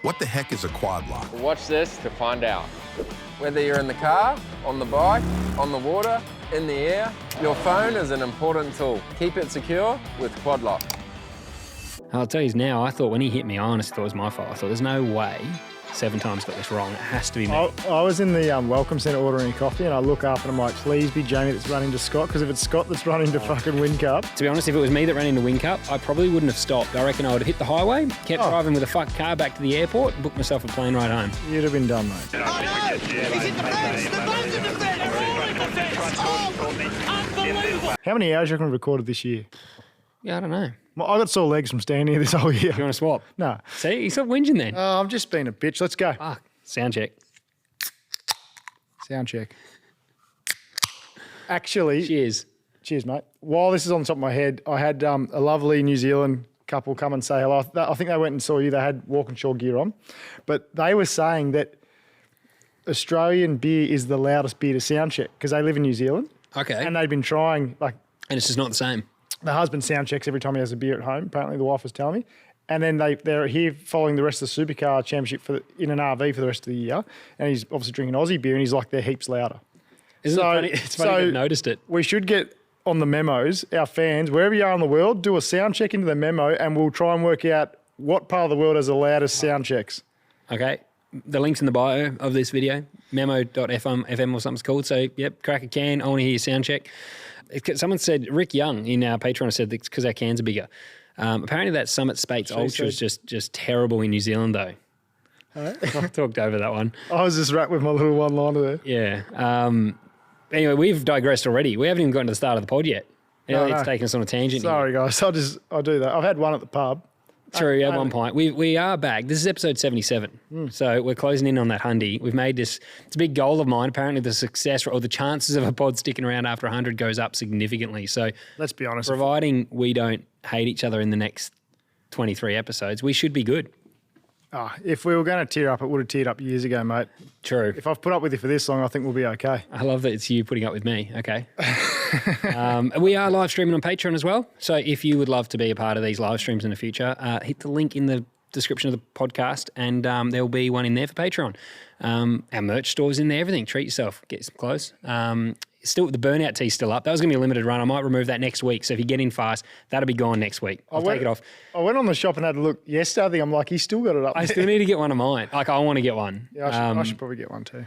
What the heck is a quad lock? Watch this to find out. Whether you're in the car, on the bike, on the water, in the air, your phone is an important tool. Keep it secure with Quad Lock. I'll tell you now, I thought when he hit me, I honestly thought it was my fault. I thought there's no way 7 times got this wrong. It has to be me. I was in the welcome centre ordering coffee and I look up and I'm like, please be Jamie that's running to Scott, because if it's Scott that's running to fucking Whincup. To be honest, if it was me that ran into Whincup, I probably wouldn't have stopped. I reckon I would have hit the highway, kept driving with a fucked car back to the airport, booked myself a plane ride home. You'd have been done, mate. Oh no! He's in the fence! The boat's in the fence! Oh, unbelievable! How many hours you reckon we recorded this year? Yeah, I don't know. Well, I got sore legs from standing here this whole year. You want to swap? No. See, you stop whinging then. I'm just being a bitch. Let's go. Fuck. Sound check. Sound check. Actually, Cheers. cheers, mate. While this is on the top of my head, I had a lovely New Zealand couple come and say hello. I think they went and saw you. They had Walkinshaw gear on. But they were saying that Australian beer is the loudest beer to sound check because they live in New Zealand. Okay. And they've been trying, like, And it's just not the same. the husband sound checks every time he has a beer at home. Apparently, the wife was telling me. And then they're here following the rest of the Supercar Championship in an RV for the rest of the year. And he's obviously drinking Aussie beer and he's like, they're heaps louder. Isn't it funny? It's funny you've noticed it. We should get on the memos, our fans, wherever you are in the world, do a sound check into the memo and we'll try and work out what part of the world has the loudest sound checks. Okay. The link's in the bio of this video, memo.fm or something's called. So, yep, crack a can. I want to hear your sound check. Someone said, Rick Young in our Patreon said it's because our cans are bigger. Apparently that Summit Spates Ultra is just terrible in New Zealand though. I've talked over that one. I was just wrapped with my little one-liner there. Yeah. Anyway, we've digressed already. We haven't even gotten to the start of the pod yet. It's taken us on a tangent. Sorry, guys. I'll do that. I've had one at the pub. True, at one point. We are back. This is episode 77. So we're closing in on that hundy. We've made this, it's a big goal of mine. Apparently the success or the chances of a pod sticking around after 100 goes up significantly. So Let's be honest. providing we don't hate each other in the next 23 episodes, we should be good. If we were going to tear up, it would have teared up years ago, mate. True. If I've put up with you for this long, I think we'll be okay. I love that it's you putting up with me. Okay. We are live streaming on Patreon as well. So if you would love to be a part of these live streams in the future, hit the link in the description of the podcast and there'll be one in there for Patreon. Our merch store's in there, everything. Treat yourself. Get some clothes. Still, the burnout tee's still up. That was going to be a limited run. I might remove that next week. So if you get in fast, that'll be gone next week. I'll take it off. I went on the shop and had a look yesterday. I think I'm like, he's still got it up. I still need to get one of mine. Like, I want to get one. Yeah, I should probably get one too.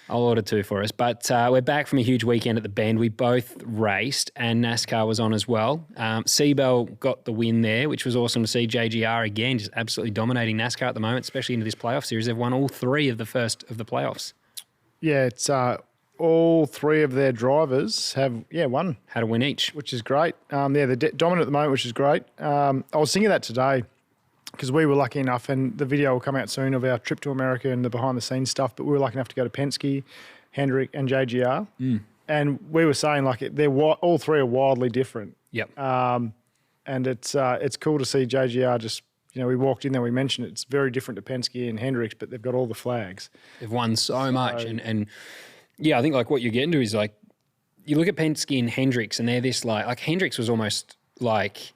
I'll order 2 for us. But we're back from a huge weekend at the Bend. We both raced and NASCAR was on as well. CBell got the win there, which was awesome to see. JGR again, just absolutely dominating NASCAR at the moment, especially into this playoff series. They've won all 3 of the first of the playoffs. Yeah, it's all 3 of their drivers have, won. Had a win each. Which is great. They're dominant at the moment, which is great. I was thinking that today because we were lucky enough, and the video will come out soon of our trip to America and the behind-the-scenes stuff, but we were lucky enough to go to Penske, Hendrick and JGR. And we were saying, like, all 3 are wildly different. Yep. And it's cool to see JGR just, we walked in there, we mentioned it's very different to Penske and Hendricks, but they've got all the flags. They've won so much. And yeah, I think like what you're getting to is like, you look at Penske and Hendricks and they're this like Hendricks was almost like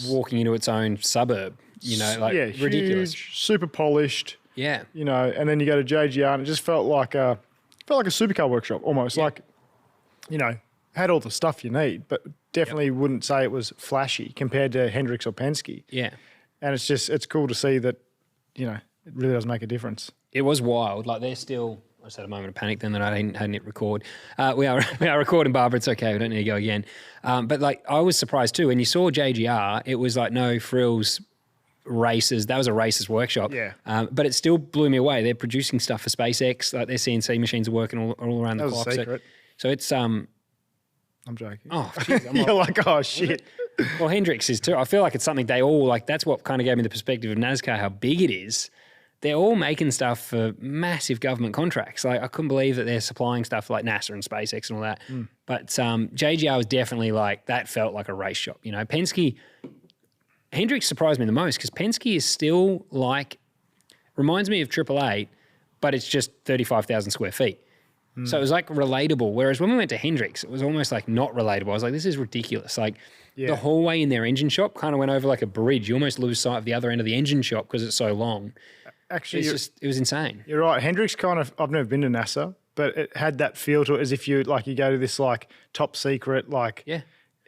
walking into its own suburb, ridiculous. Huge, super polished. Yeah. And then you go to JGR and it just felt like a supercar workshop almost, had all the stuff you need, but definitely wouldn't say it was flashy compared to Hendricks or Penske. Yeah. And it's cool to see that, it really does make a difference. It was wild. Like they're still, I just had a moment of panic then that I hadn't hit record. We are recording, Barbara. It's okay. We don't need to go again. But like I was surprised too. When you saw JGR, it was like no frills races. That was a racer's workshop. Yeah. But it still blew me away. They're producing stuff for SpaceX. Like their CNC machines are working all around the clock. That was a secret. So it's I'm joking. Oh, geez, you're like, oh shit. Well, Hendricks is too. I feel like it's something they all like. That's what kind of gave me the perspective of NASCAR, how big it is. They're all making stuff for massive government contracts. Like I couldn't believe that they're supplying stuff like NASA and SpaceX and all that. But JGR was definitely like, that felt like a race shop. Penske, Hendricks surprised me the most because Penske is still like, reminds me of AAA, but it's just 35,000 square feet. So it was like relatable. Whereas when we went to Hendricks, it was almost like not relatable. I was like, this is ridiculous. Like the hallway in their engine shop kind of went over like a bridge. You almost lose sight of the other end of the engine shop because it's so long. Actually, it was insane. you're right. Hendricks kind of, I've never been to NASA, but it had that feel to it as if you go to this like top secret, like Yeah.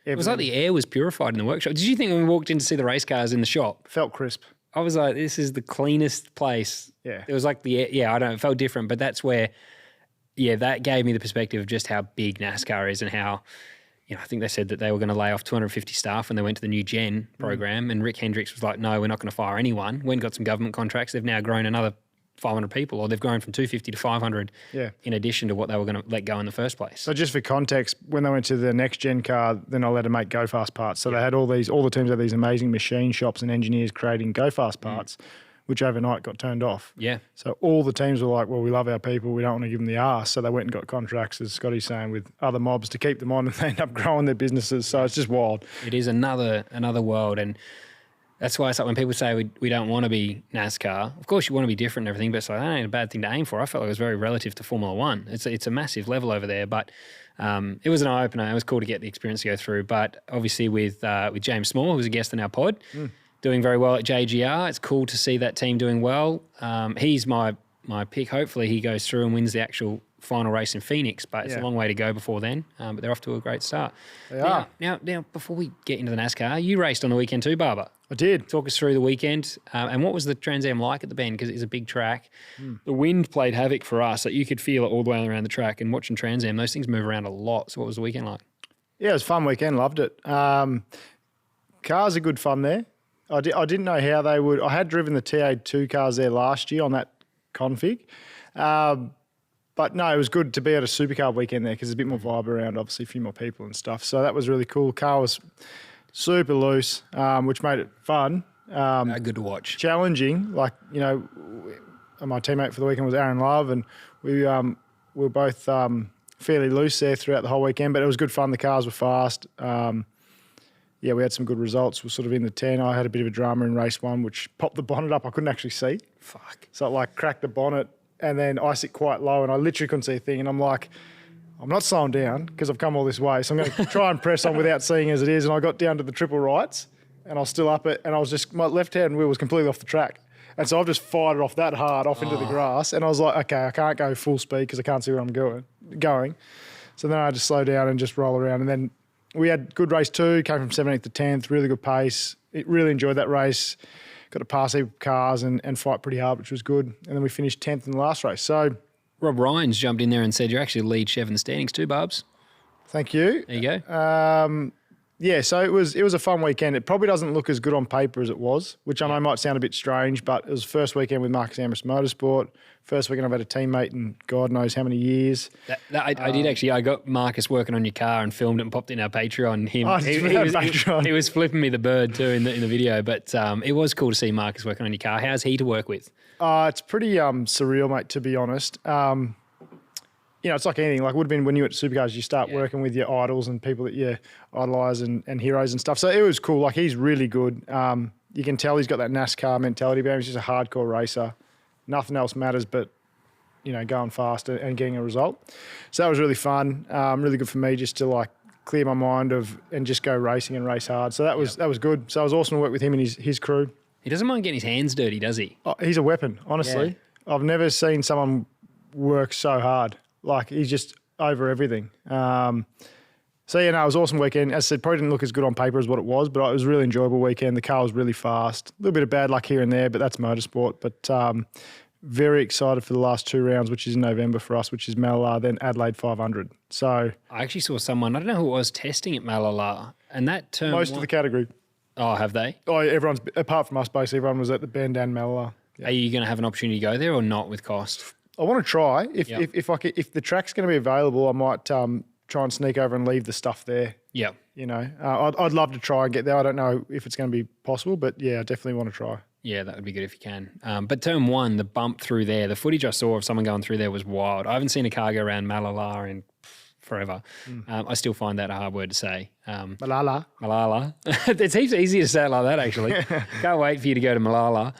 It was like the air was purified in the workshop. Did you think when we walked in to see the race cars in the shop? felt crisp. I was like, this is the cleanest place. Yeah. It was like I don't know, it felt different, but that's where, that gave me the perspective of just how big NASCAR is and how, I think they said that they were going to lay off 250 staff when they went to the new gen program. And Rick Hendricks was like, no, we're not going to fire anyone. Went and got some government contracts. They've now grown another 500 people, or they've grown from 250 to 500 in addition to what they were going to let go in the first place. So just for context, when they went to the next gen car, they're not allowed to make go fast parts. So they had all the teams had these amazing machine shops and engineers creating go fast parts, which overnight got turned off. Yeah. So all the teams were like, well, we love our people. We don't want to give them the arse. So they went and got contracts, as Scotty's saying, with other mobs to keep them on, and they end up growing their businesses. So it's just wild. It is another world. And that's why it's like when people say we don't want to be NASCAR, of course you want to be different and everything, but it's like, that ain't a bad thing to aim for. I felt like it was very relative to Formula One. It's a massive level over there, but it was an eye-opener. It was cool to get the experience to go through. But obviously with James Small, who was a guest in our pod, doing very well at JGR, it's cool to see that team doing well. He's my pick. Hopefully he goes through and wins the actual final race in Phoenix, but it's a long way to go before then. But they're off to a great start. They are. Now, before we get into the NASCAR, you raced on the weekend too, Barber. I did. Talk us through the weekend. And what was the Trans Am like at the Bend? Because it is a big track. The wind played havoc for us. That you could feel it all the way around the track. And watching Trans Am, those things move around a lot. So what was the weekend like? Yeah, it was a fun weekend. Loved it. Cars are good fun there. I didn't know how they would. I had driven the TA2 cars there last year on that config. But no, it was good to be at a supercar weekend there because there's a bit more vibe around, obviously a few more people and stuff. So that was really cool. Car was super loose, which made it fun. Good to watch. Challenging. Like, my teammate for the weekend was Aaron Love, and we were both fairly loose there throughout the whole weekend, but it was good fun. The cars were fast. We had some good results. We're sort of in the 10. I had a bit of a drama in race one, which popped the bonnet up. I couldn't actually see. Fuck. So it cracked the bonnet, and then I sit quite low, and I literally couldn't see a thing. And I'm like, I'm not slowing down because I've come all this way. So I'm going to try and press on without seeing as it is. And I got down to the triple rights, and I was still up it, and I was just, my left-hand wheel was completely off the track. And so I've just fired it off that hard off into the grass. And I was like, okay, I can't go full speed because I can't see where I'm going. So then I had to slow down and just roll around. And then we had good race 2, came from 17th to 10th, really good pace. Really enjoyed that race. Got to pass heap of cars and fight pretty hard, which was good. And then we finished 10th in the last race. So Rob Ryan's jumped in there and said you're actually lead Chev in the standings too, Barbs. thank you. There you go. So it was a fun weekend. It probably doesn't look as good on paper as it was, which I know might sound a bit strange, but it was the first weekend with Marcos Ambrose Motorsport. First weekend I've had a teammate in God knows how many years. I did actually. I got Marcus working on your car and filmed it and popped it in our Patreon. He was flipping me the bird too in the video, but it was cool to see Marcus working on your car. How's he to work with? It's pretty surreal, mate, to be honest. It's like anything. Like it would have been when you were at Supercars, you start working with your idols and people that you idolise and heroes and stuff. So it was cool. Like he's really good. You can tell he's got that NASCAR mentality about him. He's just a hardcore racer. Nothing else matters but, going fast and getting a result. So that was really fun. Really good for me just to clear my mind and just go racing and race hard. So that was good. So it was awesome to work with him and his crew. He doesn't mind getting his hands dirty, does he? Oh, he's a weapon, honestly. Yeah. I've never seen someone work so hard. He's just over everything. It was an awesome weekend. As I said, probably didn't look as good on paper as what it was, but it was a really enjoyable weekend. The car was really fast. A little bit of bad luck here and there, but that's motorsport. But very excited for the last 2 rounds, which is in November for us, which is Malala, then Adelaide 500. So I actually saw someone, I don't know who it was, testing at Malala, and that term... Most of the category. Oh, have they? Oh, everyone's, apart from us, basically, everyone was at the Bend and Malala. Yeah. Are you going to have an opportunity to go there or not with cost? I want to try. If the track's going to be available, I might try and sneak over and leave the stuff there. Yeah. I'd love to try and get there. I don't know if it's going to be possible, but yeah, I definitely want to try. Yeah, that would be good if you can. But turn 1, the bump through there, the footage I saw of someone going through there was wild. I haven't seen a car go around Malala in forever. I still find that a hard word to say. Malala. It's heaps easier to say it like that, actually. Can't wait for you to go to Malala.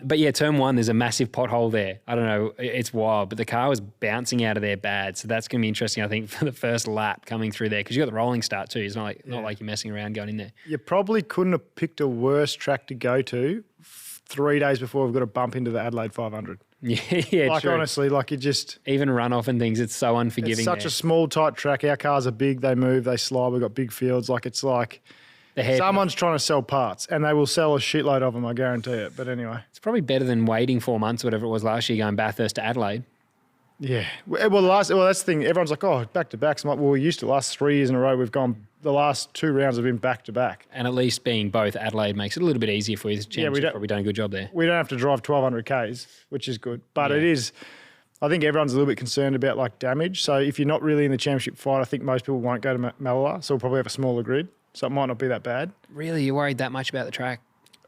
But yeah, turn 1, there's a massive pothole there. I don't know, it's wild, but the car was bouncing out of there bad. So that's going to be interesting, I think, for the first lap coming through there because you got the rolling start too. It's not like you're messing around going in there. You probably couldn't have picked a worse track to go to 3 days before we've got to bump into the Adelaide 500. Yeah, Like, true. honestly, like, it just... Even runoff and things, it's so unforgiving. It's such there. a small, tight track. Our cars are big. They move. They slide. We've got big fields. Like, it's like someone's trying to sell parts, and they will sell a shitload of them, I guarantee it. But anyway. It's probably better than waiting 4 months, whatever it was last year, going Bathurst to Adelaide. Yeah. Well, that's the thing. Everyone's like, oh, back-to-backs. I'm like, well, we used to last 3 years in a row. We've gone... The last 2 rounds have been back-to-back. And at least being both Adelaide makes it a little bit easier for you. The championship's probably done a good job there. We don't have to drive 1,200 Ks, which is good. But it is... I think everyone's a little bit concerned about, like, damage. So if you're not really in the championship fight, I think most people won't go to Malala. So we'll probably have a smaller grid. So it might not be that bad. Really? You're worried that much about the track?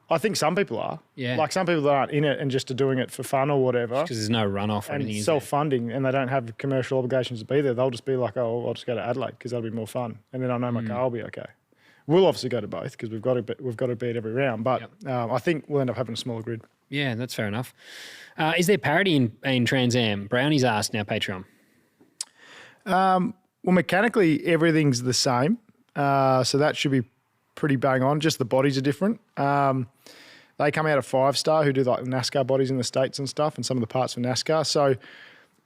I think some people are. Yeah. Like, some people aren't in it and just are doing it for fun or whatever. Because there's no runoff or anything. And self-funding, and they don't have commercial obligations to be there. They'll just be like, oh, I'll just go to Adelaide because that'll be more fun. And then I know my car will be okay. We'll obviously go to both because we've got to beat every round. But I think we'll end up having a smaller grid. Yeah, that's fair enough. Is there parity in Trans Am? Brownie's asked now, Patreon. Well, mechanically, everything's the same. So that should be pretty bang on. Just the bodies are different. They come out of 5-Star, who do like NASCAR bodies in the States and stuff, and some of the parts for NASCAR. So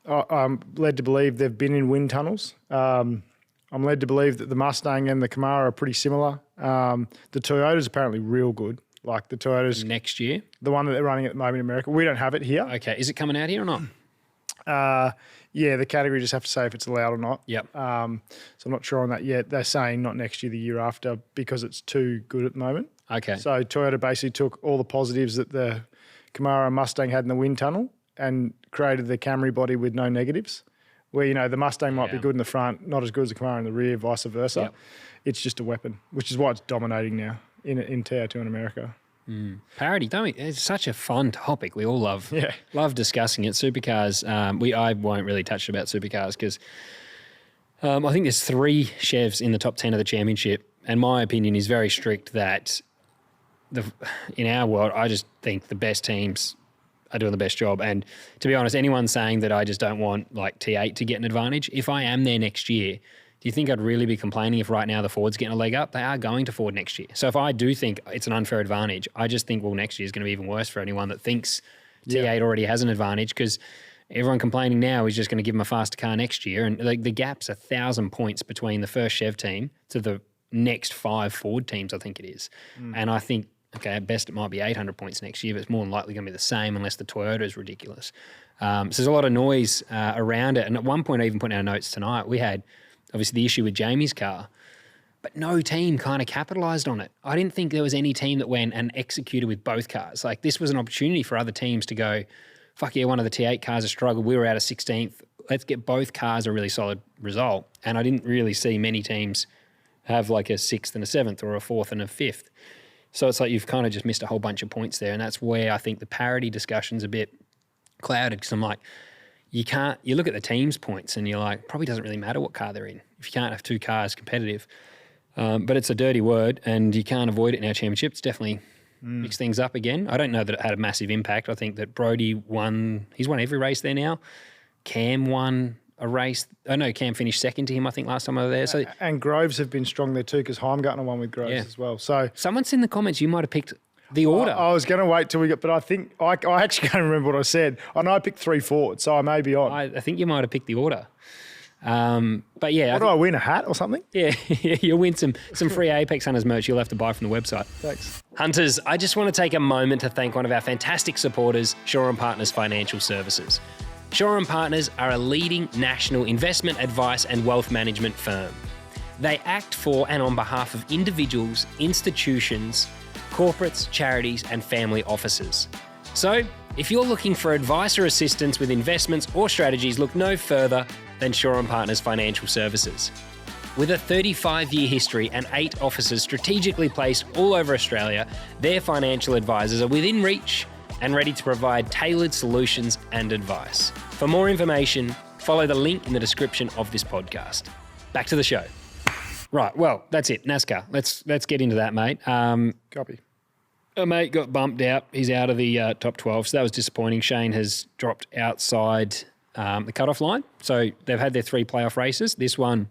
I'm led to believe they've been in wind tunnels. I'm led to believe that the Mustang and the Camaro are pretty similar. The Toyota's apparently real good. Like the Toyota's... Next year? The one that they're running at the moment in America. We don't have it here. Okay. Is it coming out here or not? Yeah, the category just have to say if it's allowed or not. Yep. So I'm not sure on that yet. They're saying not next year, the year after, because it's too good at the moment. Okay. So Toyota basically took all the positives that the Camaro and Mustang had in the wind tunnel and created the Camry body with no negatives. Where, you know, the Mustang might be good in the front, not as good as the Camaro in the rear, vice versa. Yep. It's just a weapon, which is why it's dominating now in TR2 in America. Parity, don't we? It's such a fun topic. We all love discussing it. Supercars, I won't really touch about supercars because I think there's 3 Chevs in the top 10 of the championship, and my opinion is very strict that in our world, I just think the best teams are doing the best job. And to be honest, anyone saying that I just don't want like T8 to get an advantage, if I am there next year, do you think I'd really be complaining if right now the Ford's getting a leg up? They are going to Ford next year. So if I do think it's an unfair advantage, I just think, well, next year is going to be even worse for anyone that thinks T8 already has an advantage, because everyone complaining now is just going to give them a faster car next year. And like the gap's 1,000 points between the first Chev team to the next 5 Ford teams, I think it is. And I think, okay, at best it might be 800 points next year, but it's more than likely going to be the same unless the Toyota is ridiculous. So there's a lot of noise around it. And at one point, I even put in our notes tonight, we had obviously the issue with Jamie's car, but no team kind of capitalised on it. I didn't think there was any team that went and executed with both cars. Like, this was an opportunity for other teams to go, fuck yeah, one of the T8 cars has struggled. We were out of 16th. Let's get both cars a really solid result. And I didn't really see many teams have like a 6th and a 7th or a 4th and a 5th. So it's like you've kind of just missed a whole bunch of points there. And that's where I think the parity discussion's a bit clouded, because I'm like, you look at the team's points and you're like, probably doesn't really matter what car they're in if you can't have 2 cars competitive. But it's a dirty word and you can't avoid it in our championship. It's definitely mixed things up again. I don't know that it had a massive impact. I think that Brody he's won every race there now. Cam won a race. I know Cam finished second to him, I think, last time I was there. So, and Groves have been strong there too, because Heimgartner won with Groves as well. So someone's in the comments, you might have picked the order. I was going to wait till we got, but I think I actually can't remember what I said. I know I picked 3 Fords, so I may be on. I think you might have picked the order. But yeah. What do I win, a hat or something? Yeah, you'll win some free Apex Hunters merch you'll have to buy from the website. Thanks. Hunters, I just want to take a moment to thank one of our fantastic supporters, Shaw & Partners Financial Services. Shaw & Partners are a leading national investment advice and wealth management firm. They act for and on behalf of individuals, institutions, corporates, charities, and family offices. So, if you're looking for advice or assistance with investments or strategies, look no further than Shaw & Partners Financial Services. With a 35-year history and 8 offices strategically placed all over Australia, their financial advisors are within reach and ready to provide tailored solutions and advice. For more information, follow the link in the description of this podcast. Back to the show. Right, well, that's it. NASCAR. Let's get into that, mate. Copy. A mate got bumped out. He's out of the top 12, so that was disappointing. Shane has dropped outside the cutoff line. So they've had their 3 playoff races. This one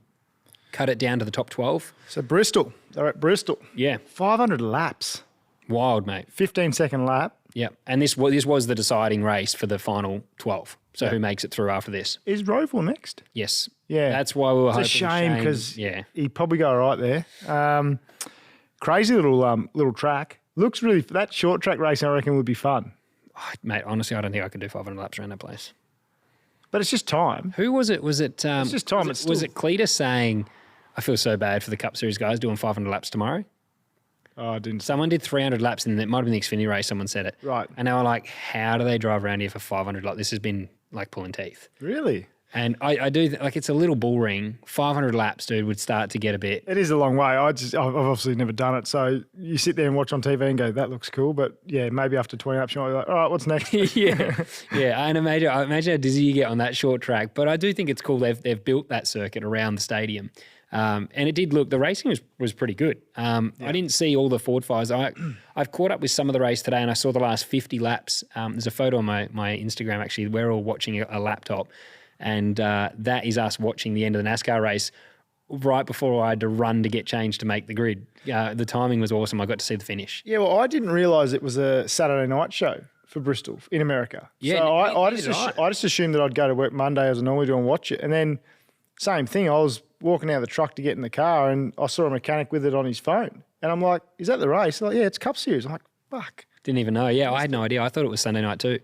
cut it down to the top 12. So Bristol. They're at Bristol. Yeah. 500 laps. Wild, mate. 15-second lap. Yep. And this was the deciding race for the final 12. So who makes it through after this? Is Roval next? Yes. Yeah. That's why we were hoping. It's a shame because yeah. he'd probably go right there. Crazy little track. Looks really, that short track racing I reckon would be fun. Oh, mate, honestly, I don't think I could do 500 laps around that place. But it's just time. Who was it? Was it? It's just time. Was it Cletus saying, I feel so bad for the Cup Series guys doing 500 laps tomorrow? Oh, I didn't. Someone did 300 laps and it might have been the Xfinity race. Someone said it. Right. And they were like, how do they drive around here for 500? Like, this has been like pulling teeth. Really? And I do, like, it's a little bull ring. 500 laps, dude, would start to get a bit. It is a long way. I've obviously never done it. So you sit there and watch on TV and go, that looks cool. But yeah, maybe after 20 laps, you might be like, all right, what's next? Yeah. And imagine how dizzy you get on that short track. But I do think it's cool they've built that circuit around the stadium. And it did look, the racing was pretty good. I didn't see all the Ford fires. I've caught up with some of the race today and I saw the last 50 laps. There's a photo on my Instagram, actually. We're all watching a laptop. And that is us watching the end of the NASCAR race right before I had to run to get changed to make the grid. The timing was awesome. I got to see the finish. Yeah, well, I didn't realise it was a Saturday night show for Bristol in America. Yeah, so I just assumed that I'd go to work Monday as I normally do and watch it. And then same thing, I was walking out of the truck to get in the car and I saw a mechanic with it on his phone. And I'm like, is that the race? They're like, yeah, it's Cup Series. I'm like, fuck. Didn't even know. Yeah, I had no idea. I thought it was Sunday night too.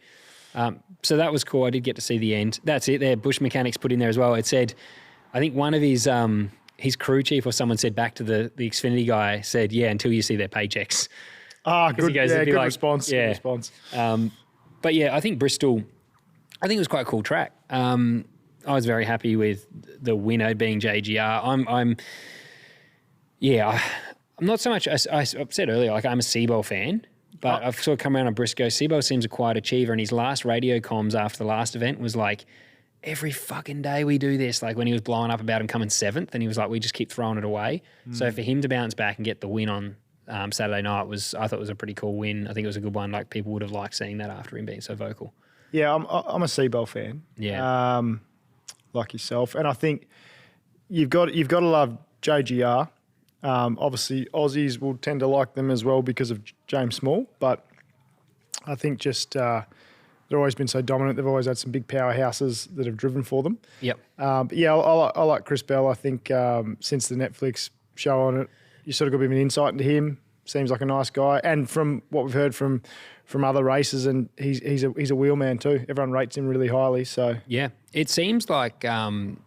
So that was cool. I did get to see the end. That's it there. Bush Mechanics put in there as well. It said, I think one of his crew chief or someone said back to the Xfinity guy, said, yeah, until you see their paychecks. Ah, good, goes, good like, response. Yeah. Good response. But yeah, I think Bristol, I think it was quite a cool track. I was very happy with the winner being JGR. I'm not so much, I said earlier, like I'm a CBell fan. But I've sort of come around on Briscoe. CBell seems a quiet achiever, and his last radio comms after the last event was like, every fucking day we do this. Like when he was blowing up about him coming 7th, and he was like, we just keep throwing it away. So for him to bounce back and get the win on Saturday night I thought it was a pretty cool win. I think it was a good one. Like people would have liked seeing that after him being so vocal. Yeah, I'm a CBell fan. Yeah, like yourself, and I think you've got to love JGR. Obviously, Aussies will tend to like them as well because of James Small, but I think just they've always been so dominant. They've always had some big powerhouses that have driven for them. Yep. But yeah, I like Chris Bell. I think since the Netflix show on it, you sort of got a bit of an insight into him. Seems like a nice guy, and from what we've heard from other races, and he's a wheelman too. Everyone rates him really highly. So yeah, it seems like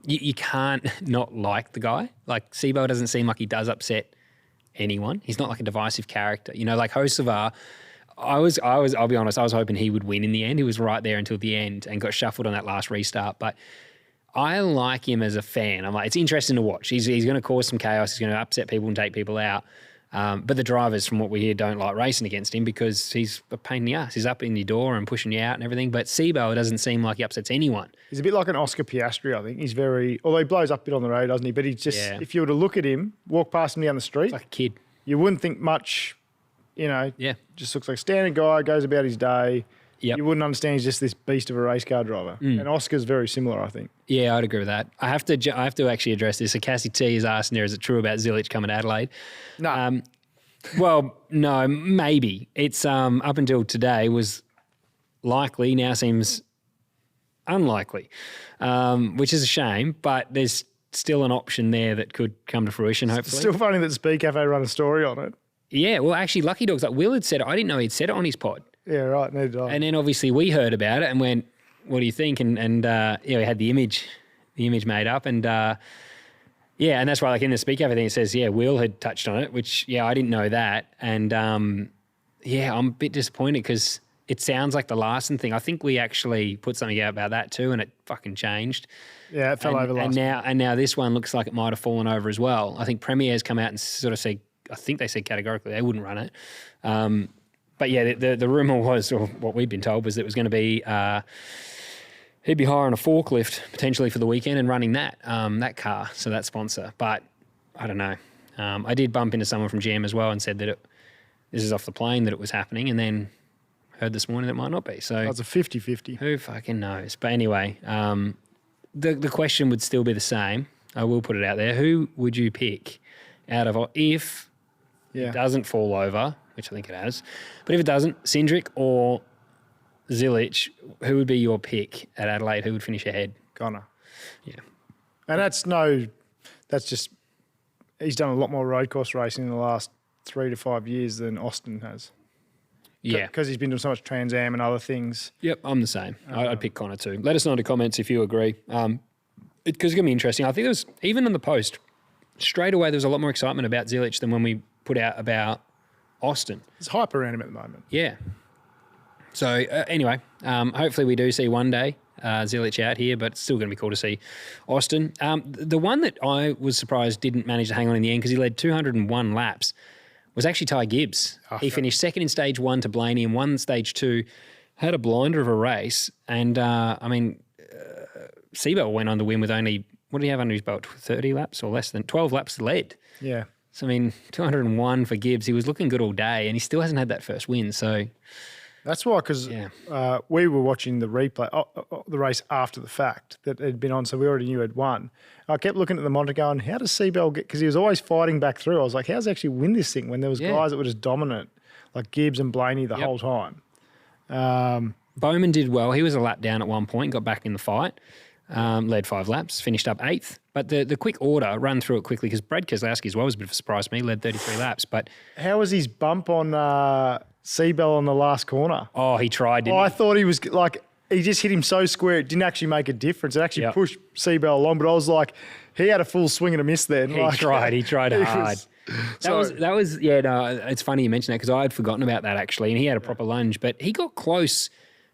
you can't not like the guy. Like CBell doesn't seem like he does upset anyone. He's not like a divisive character. You know, like Hocevar, I'll be honest, I was hoping he would win in the end. He was right there until the end and got shuffled on that last restart. But I like him as a fan. I'm like, it's interesting to watch. He's going to cause some chaos. He's going to upset people and take people out. But the drivers, from what we hear, don't like racing against him because he's a pain in the ass. He's up in your door and pushing you out and everything. But CBell doesn't seem like he upsets anyone. He's a bit like an Oscar Piastri, I think. He's although he blows up a bit on the road, doesn't he? But he's just, if you were to look at him, walk past him down the street, It's like a kid. You wouldn't think much, you know. Yeah. Just looks like a standard guy, goes about his day. Yep. You wouldn't understand he's just this beast of a race car driver. And Oscar's very similar, I think. Yeah, I'd agree with that. I have to actually address this. So Cassie T is asking there, is it true about Zilic coming to Adelaide? No. Well, no, maybe. It's up until today was likely, now seems unlikely, which is a shame, but there's still an option there that could come to fruition, hopefully. Still funny that Speed Cafe run a story on it. Yeah, well, actually, Lucky Dogs, like Will had said it. I didn't know he'd said it on his pod. Yeah, right, neither did I. And then obviously we heard about it and went, what do you think? And we had the image made up and yeah, and that's why, like in the Speak everything, it says, yeah, Will had touched on it, which, yeah, I didn't know that. And, yeah, I'm a bit disappointed because it sounds like the Larson thing. I think we actually put something out about that too, and it fucking changed. Yeah, it fell over last week. And now this one looks like it might have fallen over as well. I think Premier's come out and sort of said, I think they said categorically they wouldn't run it. But, yeah, the rumour was, or what we've been told, was that it was going to be he'd be hiring a forklift potentially for the weekend and running that car, so that sponsor. But I don't know. I did bump into someone from GM as well and said that this is off the plane that it was happening, and then heard this morning that it might not be. So it's a 50-50. Who fucking knows? But anyway, the question would still be the same. I will put it out there. Who would you pick out of if it doesn't fall over, which I think it has. But if it doesn't, Cindric or Zilic, who would be your pick at Adelaide? Who would finish ahead? Connor. Yeah. And that's just, he's done a lot more road course racing in the last 3 to 5 years than Austin has. Yeah. Because he's been doing so much Trans Am and other things. Yep, I'm the same. I'd pick Connor too. Let us know in the comments if you agree. Because it's going to be interesting. I think there was, even in the post, straight away there was a lot more excitement about Zilic than when we put out about Austin. There's hype around him at the moment. Yeah. So anyway, hopefully we do see one day Zilic out here, but it's still going to be cool to see Austin. The one that I was surprised didn't manage to hang on in the end because he led 201 laps was actually Ty Gibbs. He finished second in stage 1 to Blaney and won stage 2, had a blinder of a race. And CBell went on the win with only, what did he have under his belt? 30 laps or less than 12 laps led. Yeah. So, 201 for Gibbs. He was looking good all day and he still hasn't had that first win. So, that's why, because we were watching the replay, the race after the fact that had been on, so we already knew had won. I kept looking at the monitor going, how does CBell get, because he was always fighting back through. I was like, how's he actually win this thing when there was guys that were just dominant, like Gibbs and Blaney the whole time? Bowman did well. He was a lap down at one point, got back in the fight, led 5 laps, finished up 8th. But the quick order, run through it quickly, because Brad Keselowski as well was a bit of a surprise to me, led 33 laps. But how was his bump on CBell on the last corner? Oh, he tried, didn't I he? thought he was like, he just hit him so square, it didn't actually make a difference. It actually pushed CBell along, but I was like, he had a full swing and a miss there. He tried hard. That was it's funny you mentioned that because I had forgotten about that actually, and he had a proper lunge, but he got close.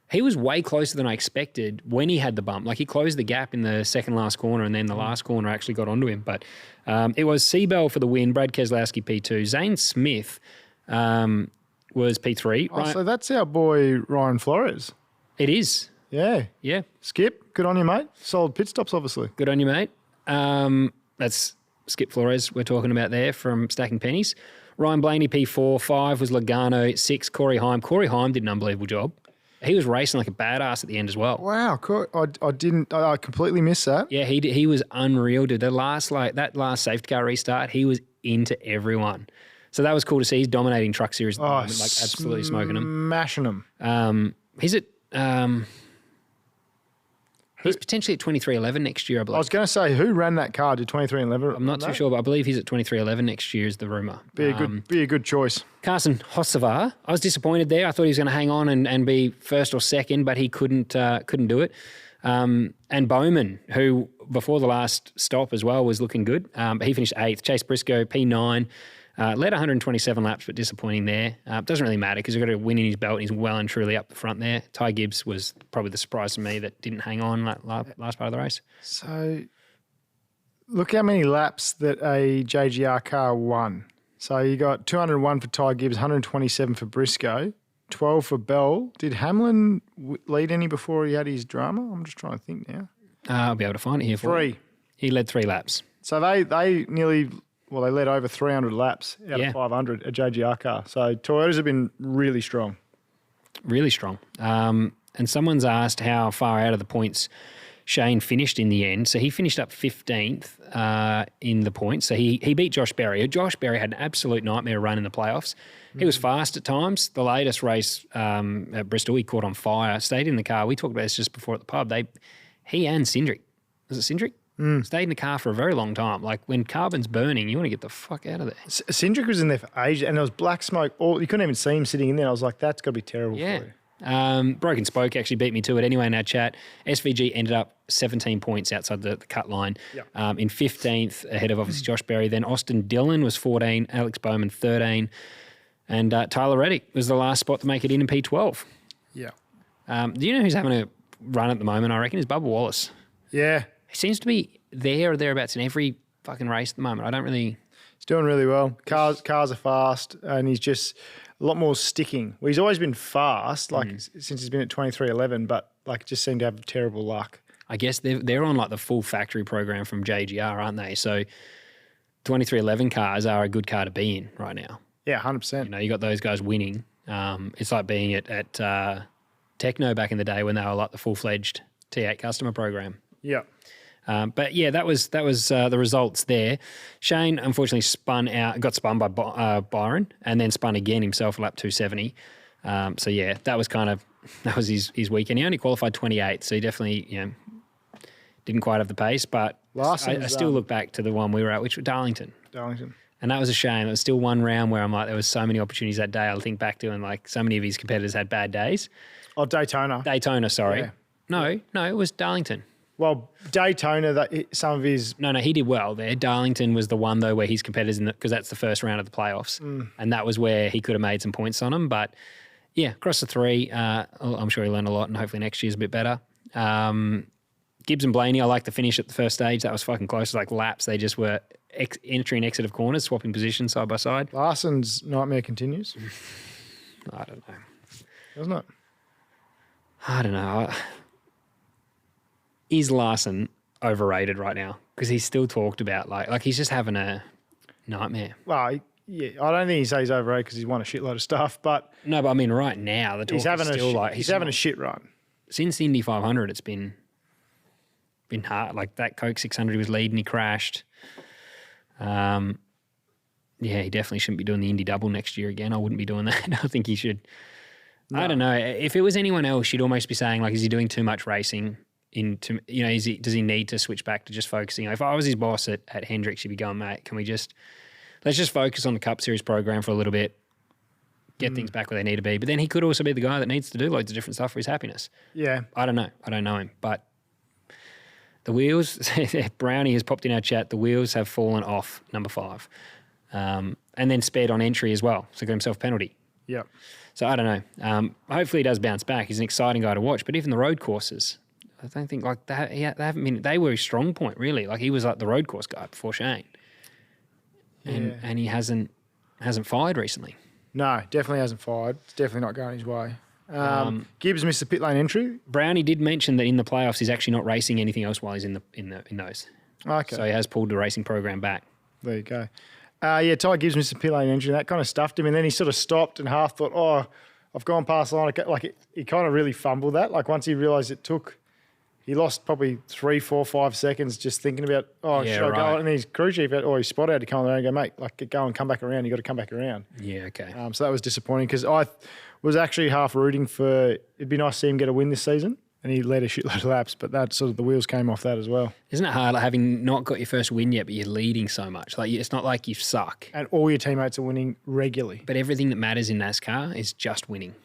He was way closer than I expected when he had the bump. Like he closed the gap in the second last corner and then the last corner actually got onto him. But it was CBell for the win, Brad Keselowski P2, Zane Smith was P3. Oh, so that's our boy Ryan Flores. It is. Yeah. Yeah. Skip, good on you, mate. Solid pit stops, obviously. Good on you, mate. That's Skip Flores we're talking about there from Stacking Pennies. Ryan Blaney, P4. 5 was Logano. 6, Corey Heim. Corey Heim did an unbelievable job. He was racing like a badass at the end as well. Wow, cool. I completely missed that. Yeah, he was unreal, dude. That last safety car restart, he was into everyone. So that was cool to see. He's dominating Truck Series at the moment, like absolutely smoking them. Smashing them. He's potentially at 23.11 next year, I believe. I was going to say, who ran that car? Did 23.11? I'm not too sure, but I believe he's at 23.11 next year is the rumour. Be a good choice. Carson Hocevar, I was disappointed there. I thought he was going to hang on and be first or second, but he couldn't do it. And Bowman, who before the last stop as well was looking good, but he finished 8th. Chase Briscoe, P9. Led 127 laps, but disappointing there. Doesn't really matter because he's got a win in his belt and he's well and truly up the front there. Ty Gibbs was probably the surprise to me that didn't hang on last part of the race. So look how many laps that a JGR car won. So you got 201 for Ty Gibbs, 127 for Briscoe, 12 for Bell. Did Hamlin lead any before he had his drama? I'm just trying to think now. I'll be able to find it here for you. 3. He led 3 laps. So they nearly... Well, they led over 300 laps out of 500 at JGR car. So Toyotas have been really strong. Really strong. And someone's asked how far out of the points Shane finished in the end. So he finished up 15th in the points. So he beat Josh Berry. Josh Berry had an absolute nightmare run in the playoffs. He was fast at times. The latest race at Bristol, he caught on fire, stayed in the car. We talked about this just before at the pub. He and Cindric, was it Cindric? Stayed in the car for a very long time. Like when carbon's burning, you want to get the fuck out of there. Cindric was in there for ages and there was black smoke. You couldn't even see him sitting in there. I was like, that's got to be terrible for you. Broken Spoke actually beat me to it anyway in our chat. SVG ended up 17 points outside the cut line in 15th ahead of obviously Josh Berry. Then Austin Dillon was 14, Alex Bowman 13, and Tyler Reddick was the last spot to make it in P12. Yeah. Do you know who's having a run at the moment, I reckon, is Bubba Wallace. Yeah. He seems to be there or thereabouts in every fucking race at the moment. He's doing really well. Cars are fast and he's just a lot more sticking. Well, he's always been fast, since he's been at 23.11, but just seemed to have terrible luck. I guess they're on like the full factory program from JGR, aren't they? So 23.11 cars are a good car to be in right now. Yeah, 100%. You got those guys winning. It's like being at Techno back in the day when they were like the full-fledged T8 customer program. Yeah. But yeah, that was the results there. Shane unfortunately got spun by Byron, and then spun again himself lap 270. So yeah, that was his weekend. He only qualified 28th, so he definitely didn't quite have the pace. But I still look back to the one we were at, which was Darlington. And that was a shame. It was still one round where I'm like, there was so many opportunities that day. I'll think back to, and like so many of his competitors had bad days. Oh, Daytona, sorry. Yeah. No, it was Darlington. Well, Daytona, some of his... No, he did well there. Darlington was the one, though, where his competitors, because that's the first round of the playoffs. And that was where he could have made some points on them. But, yeah, across the three, I'm sure he learned a lot, and hopefully next year's a bit better. Gibbs and Blaney, I like the finish at the first stage. That was fucking close. It was like laps. They just were entry and exit of corners, swapping positions side by side. Larson's nightmare continues. I don't know. Doesn't it? I don't know. Is Larson overrated right now? Because he's still talked about like he's just having a nightmare. Well, yeah, I don't think he says he's overrated because he's won a shitload of stuff, but... No, but I mean right now, the talk he's having is still he's having a shit run. Since the Indy 500, it's been hard. Like that Coke 600 he was leading, he crashed. Yeah, he definitely shouldn't be doing the Indy double next year again. I wouldn't be doing that. I think he should... No. I don't know. If it was anyone else, you'd almost be saying, like, is he doing too much racing? Does he need to switch back to just focusing? If I was his boss at Hendricks, you'd be going, mate, let's just focus on the Cup Series program for a little bit, get things back where they need to be. But then he could also be the guy that needs to do loads of different stuff for his happiness. Yeah. I don't know. I don't know him. But the wheels, Brownie has popped in our chat, the wheels have fallen off number 5. And then spared on entry as well. So got himself a penalty. Yep. So I don't know. Hopefully he does bounce back. He's an exciting guy to watch. But even the road courses, I don't think like that. They haven't been. They were his strong point really. Like he was like the road course guy before Shane, and he hasn't fired recently. No, definitely hasn't fired. It's definitely not going his way. Gibbs missed the pit lane entry. Brownie did mention that in the playoffs he's actually not racing anything else while he's in those. Okay. So he has pulled the racing program back. There you go. Yeah, Ty Gibbs missed the pit lane entry. That kind of stuffed him, and then he sort of stopped and half thought, "Oh, I've gone past the line." Like he kind of really fumbled that. Like once he realised he lost probably 3, 4, 5 seconds just thinking about, should I go? And his crew chief or his spot had to come around and go, mate, like get going, come back around. You got to come back around. Yeah, okay. So that was disappointing because I was actually half rooting for. It'd be nice to see him get a win this season. And he led a shitload of laps, but that sort of the wheels came off that as well. Isn't it hard having not got your first win yet, but you're leading so much? Like it's not like you suck. And all your teammates are winning regularly. But everything that matters in NASCAR is just winning.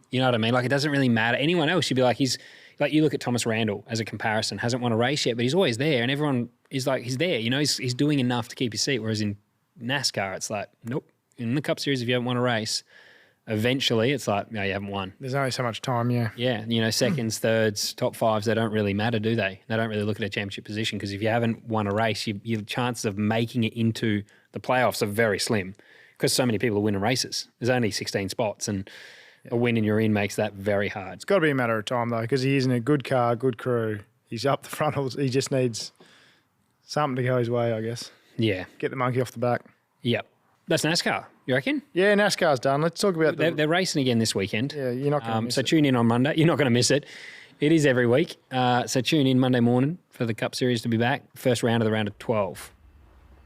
You know what I mean? Like it doesn't really matter. Anyone else, you'd be like, you look at Thomas Randall as a comparison, hasn't won a race yet, but he's always there. And everyone is like, he's there. You know, he's doing enough to keep his seat. Whereas in NASCAR, it's like, nope. In the Cup Series, if you haven't won a race, eventually it's like, no, you haven't won. There's only so much time, yeah. Yeah, seconds, thirds, top 5s, they don't really matter, do they? They don't really look at a championship position because if you haven't won a race, your chances of making it into the playoffs are very slim because so many people are winning races. There's only 16 spots and a win and you're in makes that very hard. It's got to be a matter of time though because he is in a good car, good crew. He's up the frontals. He just needs something to go his way, I guess. Yeah. Get the monkey off the back. Yep. That's NASCAR, you reckon? Yeah, NASCAR's done. Let's talk about They're racing again this weekend. Yeah, you're not going to miss it. So tune in on Monday. You're not going to miss it. It is every week. So tune in Monday morning for the Cup Series to be back. First round of the round of 12,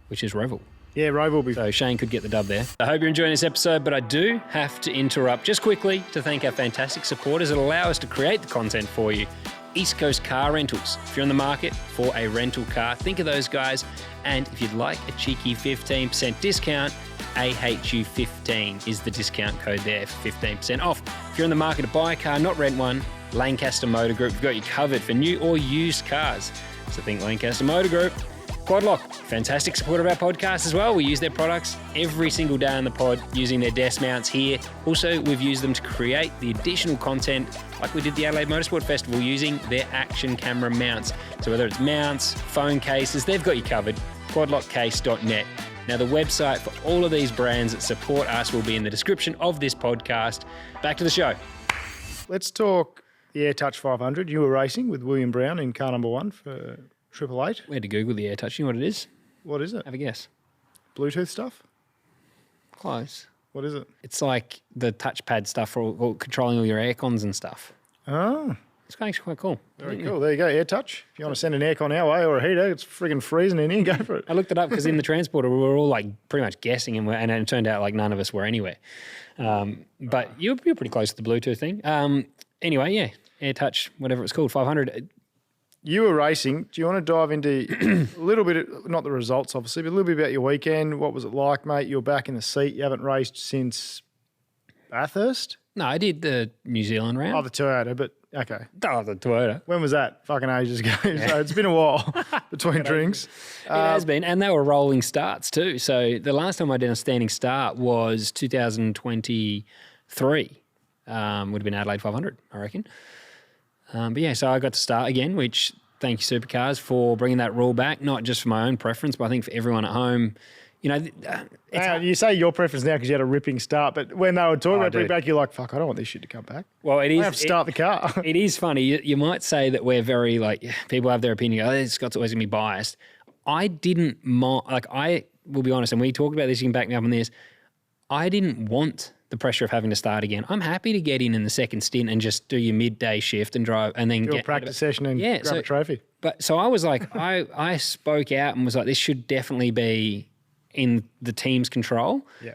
which is Roval. Yeah, Roval will be. So Shane could get the dub there. I hope you're enjoying this episode, but I do have to interrupt just quickly to thank our fantastic supporters that allow us to create the content for you. East Coast Car Rentals. If you're in the market for a rental car, think of those guys. And if you'd like a cheeky 15% discount, AHU15 is the discount code there for 15% off. If you're in the market to buy a car, not rent one, Lancaster Motor Group, we've got you covered for new or used cars. So think Lancaster Motor Group. Quadlock, fantastic supporter of our podcast as well. We use their products every single day on the pod using their desk mounts here. Also, we've used them to create the additional content like we did the Adelaide Motorsport Festival using their action camera mounts. So whether it's mounts, phone cases, they've got you covered. Quadlockcase.net. Now, the website for all of these brands that support us will be in the description of this podcast. Back to the show. Let's talk the AirTouch 500. You were racing with William Brown in car number 1 for 888. We had to Google the AirTouch. You know what it is? What is it? Have a guess. Bluetooth stuff? Close. What is it? It's like the touchpad stuff for controlling all your air cons and stuff. Oh. It's actually quite cool. Very cool. There you go. Air touch. If you want to send an aircon our way or a heater, it's friggin' freezing in here. Go for it. I looked it up because in the transporter we were all like pretty much guessing, and it turned out like none of us were anywhere. But you're pretty close to the Bluetooth thing. Anyway, yeah, Air Touch, whatever it's called, 500. You were racing. Do you want to dive into a little bit, not the results obviously, but a little bit about your weekend? What was it like, mate? You were back in the seat. You haven't raced since Bathurst? No, I did the New Zealand round. Oh, the Toyota, but okay. Oh, the Toyota. When was that? Fucking ages ago. So it's been a while between drinks. It has been, and they were rolling starts too. So the last time I did a standing start was 2023. Would have been Adelaide 500, I reckon. But yeah, so I got to start again, which thank you Supercars for bringing that rule back, not just for my own preference, but I think for everyone at home. You know, you say your preference now because you had a ripping start, but when they were talking about bringing back, you're like, fuck, I don't want this shit to come back. Well, it is. I have to start the car. It is funny. You might say that we're very like, people have their opinion. Oh, Scott's always going to be biased. I didn't mind, like, I will be honest, and we talked about this, you can back me up on this. I didn't want the pressure of having to start again. I'm happy to get in the second stint and just do your midday shift and drive and then do get a practice session and grab a trophy. But so I was like, I spoke out and was like, this should definitely be in the team's control. Yeah.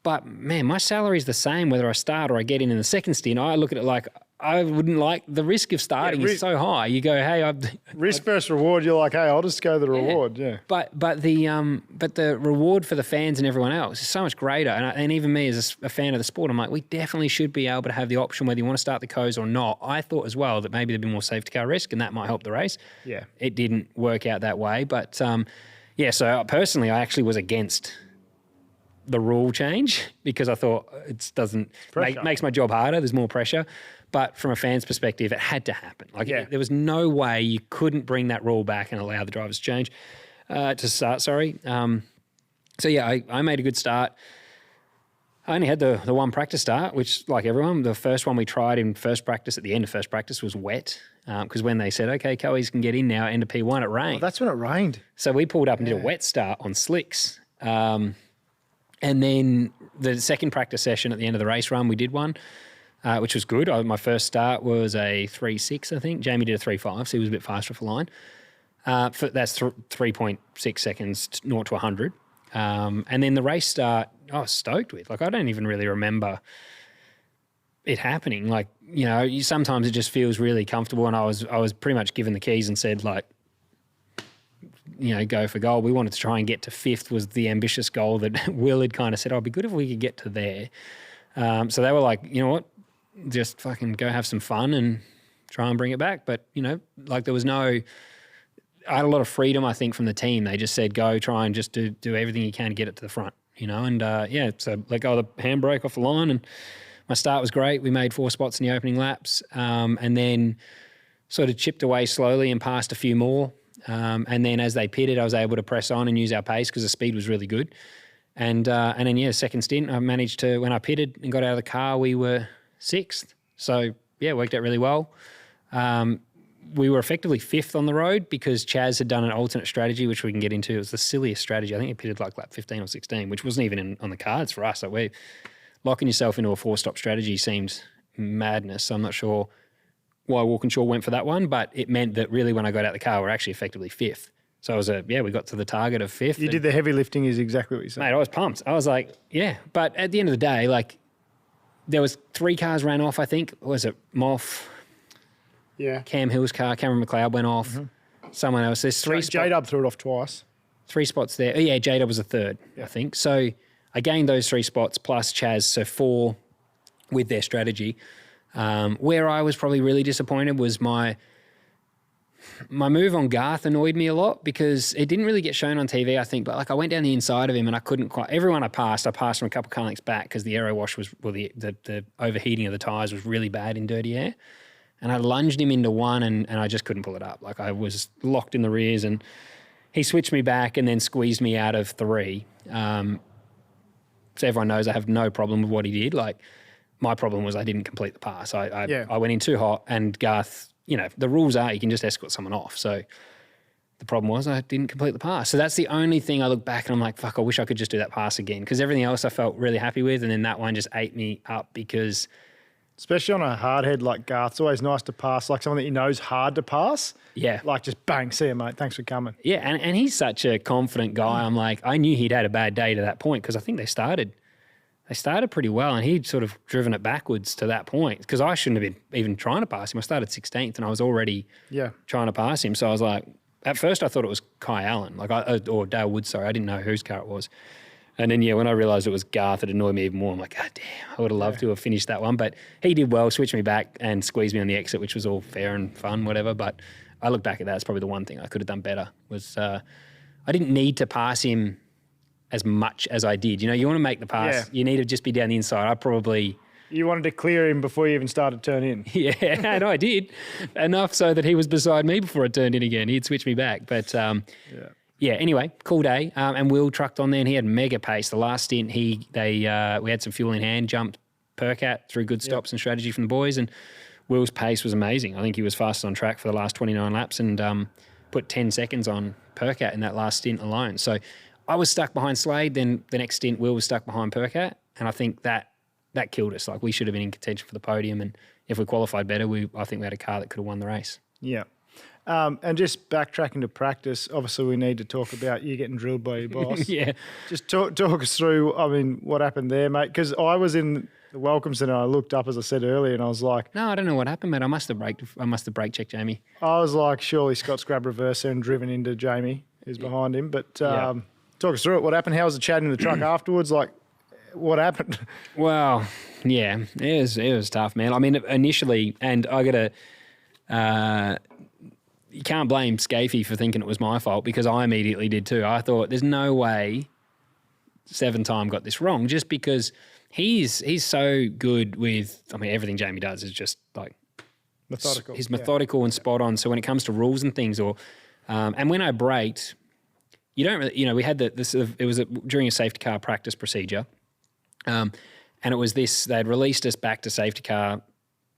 But man, my salary is the same whether I start or I get in the second stint. I look at it like I wouldn't like the risk of starting is so high. You go, hey, risk versus reward. You're like, hey, I'll just go the reward. Yeah. But the reward for the fans and everyone else is so much greater. And even me as a fan of the sport, I'm like, we definitely should be able to have the option whether you want to start the co's or not. I thought as well that maybe there'd be more safety car risk and that might help the race. Yeah. It didn't work out that way, but yeah. So personally, I actually was against the rule change because I thought it doesn't makes my job harder. There's more pressure. But from a fan's perspective, it had to happen. Like there was no way you couldn't bring that rule back and allow the drivers to change to start. Sorry. So yeah, I made a good start. I only had the one practice start, which like everyone, the first one we tried in first practice at the end of first practice was wet because when they said, okay, Coes can get in now, end of P1, it rained. Oh, that's when it rained. So we pulled up and did a wet start on slicks. And then the second practice session at the end of the race run, we did one. Which was good. My first start was a 3.6, I think. Jamie did a 3.5, so he was a bit faster for line. That's 3.6 seconds, 0 to 100. And then the race start, I was stoked with. Like, I don't even really remember it happening. Like, you know, sometimes it just feels really comfortable. And I was pretty much given the keys and said, like, you know, go for goal. We wanted to try and get to fifth was the ambitious goal that Will had kind of said, oh, it'd be good if we could get to there. So they were like, you know what? Just fucking go have some fun and try and bring it back. But, you know, like there was I had a lot of freedom, I think, from the team. They just said, go try and just do everything you can to get it to the front, you know. And, so let go of the handbrake off the line and my start was great. We made 4 spots in the opening laps and then sort of chipped away slowly and passed a few more. And then as they pitted, I was able to press on and use our pace because the speed was really good. And then, second stint, I managed to, when I pitted and got out of the car, we were 6th. So, yeah, it worked out really well. We were effectively 5th on the road because Chaz had done an alternate strategy, which we can get into. It was the silliest strategy. I think he pitted like lap 15 or 16, which wasn't even on the cards for us. Like locking yourself into a 4-stop strategy seemed madness. So I'm not sure why Walkinshaw went for that one, but it meant that really when I got out the car, we're actually effectively 5th. So we got to the target of 5th. You did the heavy lifting is exactly what you said. Mate, I was pumped. I was like, yeah. But at the end of the day, like, there was 3 cars ran off, I think. Was it Moff? Yeah. Cam Hill's car, Cameron McLeod went off. Mm-hmm. Someone else. There's 3 spots. J-Dub threw it off twice. 3 spots there. Oh, yeah, J-Dub was a 3rd, I think. So I gained those 3 spots plus Chaz, so 4 with their strategy. Where I was probably really disappointed was my move on Garth annoyed me a lot because it didn't really get shown on TV, I think, but like I went down the inside of him and I couldn't quite, everyone I passed from a couple of car lengths back because the aero wash was, the overheating of the tyres was really bad in dirty air. And I lunged him into one and I just couldn't pull it up. Like I was locked in the rears and he switched me back and then squeezed me out of 3. So everyone knows I have no problem with what he did. Like my problem was I didn't complete the pass. I went in too hot and Garth, you know, the rules are you can just escort someone off. So the problem was I didn't complete the pass. So that's the only thing I look back and I'm like, fuck, I wish I could just do that pass again because everything else I felt really happy with and then that one just ate me up because Especially on a hard head like Garth. It's always nice to pass, like someone that you know is hard to pass. Yeah. Like just bang, see you, mate. Thanks for coming. Yeah, and he's such a confident guy. I'm like, I knew he'd had a bad day to that point because I think they started pretty well and he'd sort of driven it backwards to that point because I shouldn't have been even trying to pass him. I started 16th and I was already trying to pass him. So I was like, at first I thought it was Kai Allen, or Dale Wood, sorry. I didn't know whose car it was. And then, when I realised it was Garth, it annoyed me even more. I'm like, God damn, I would have loved to have finished that one. But he did well, switched me back and squeezed me on the exit, which was all fair and fun, whatever. But I look back at that, it's probably the one thing I could have done better was I didn't need to pass him as much as I did. You want to make the pass, you need to just be down the inside. You wanted to clear him before you even started to turn in. Yeah, and I did. Enough so that he was beside me before I turned in again. He'd switch me back. But yeah, anyway, cool day. And Will trucked on there and he had mega pace. The last stint, we had some fuel in hand, jumped Percat through good stops and strategy from the boys. And Will's pace was amazing. I think he was fastest on track for the last 29 laps and put 10 seconds on Percat in that last stint alone. So I was stuck behind Slade. Then the next stint, Will was stuck behind Percat. And I think that killed us. Like we should have been in contention for the podium. And if we qualified better, I think we had a car that could have won the race. Yeah. And just backtracking to practice, obviously we need to talk about you getting drilled by your boss. Yeah. Just talk us through, what happened there, mate? Because I was in the welcome centre and I looked up, as I said earlier, and I was like... No, I don't know what happened, mate. I must have brake checked Jamie. I was like, surely Scott's grabbed reverse and driven into Jamie, who's behind him. But talk us through it. What happened? How was the chat in the truck afterwards? Like, what happened? Well, yeah, it was tough, man. I mean, initially, and I got to... you can't blame Scafey for thinking it was my fault because I immediately did too. I thought there's no way 7-time got this wrong just because he's so good with, everything Jamie does is just like methodical. He's methodical and spot on. So when it comes to rules and things and when I braked, you don't really, we had it was during a safety car practice procedure. And it was this, they'd released us back to safety car,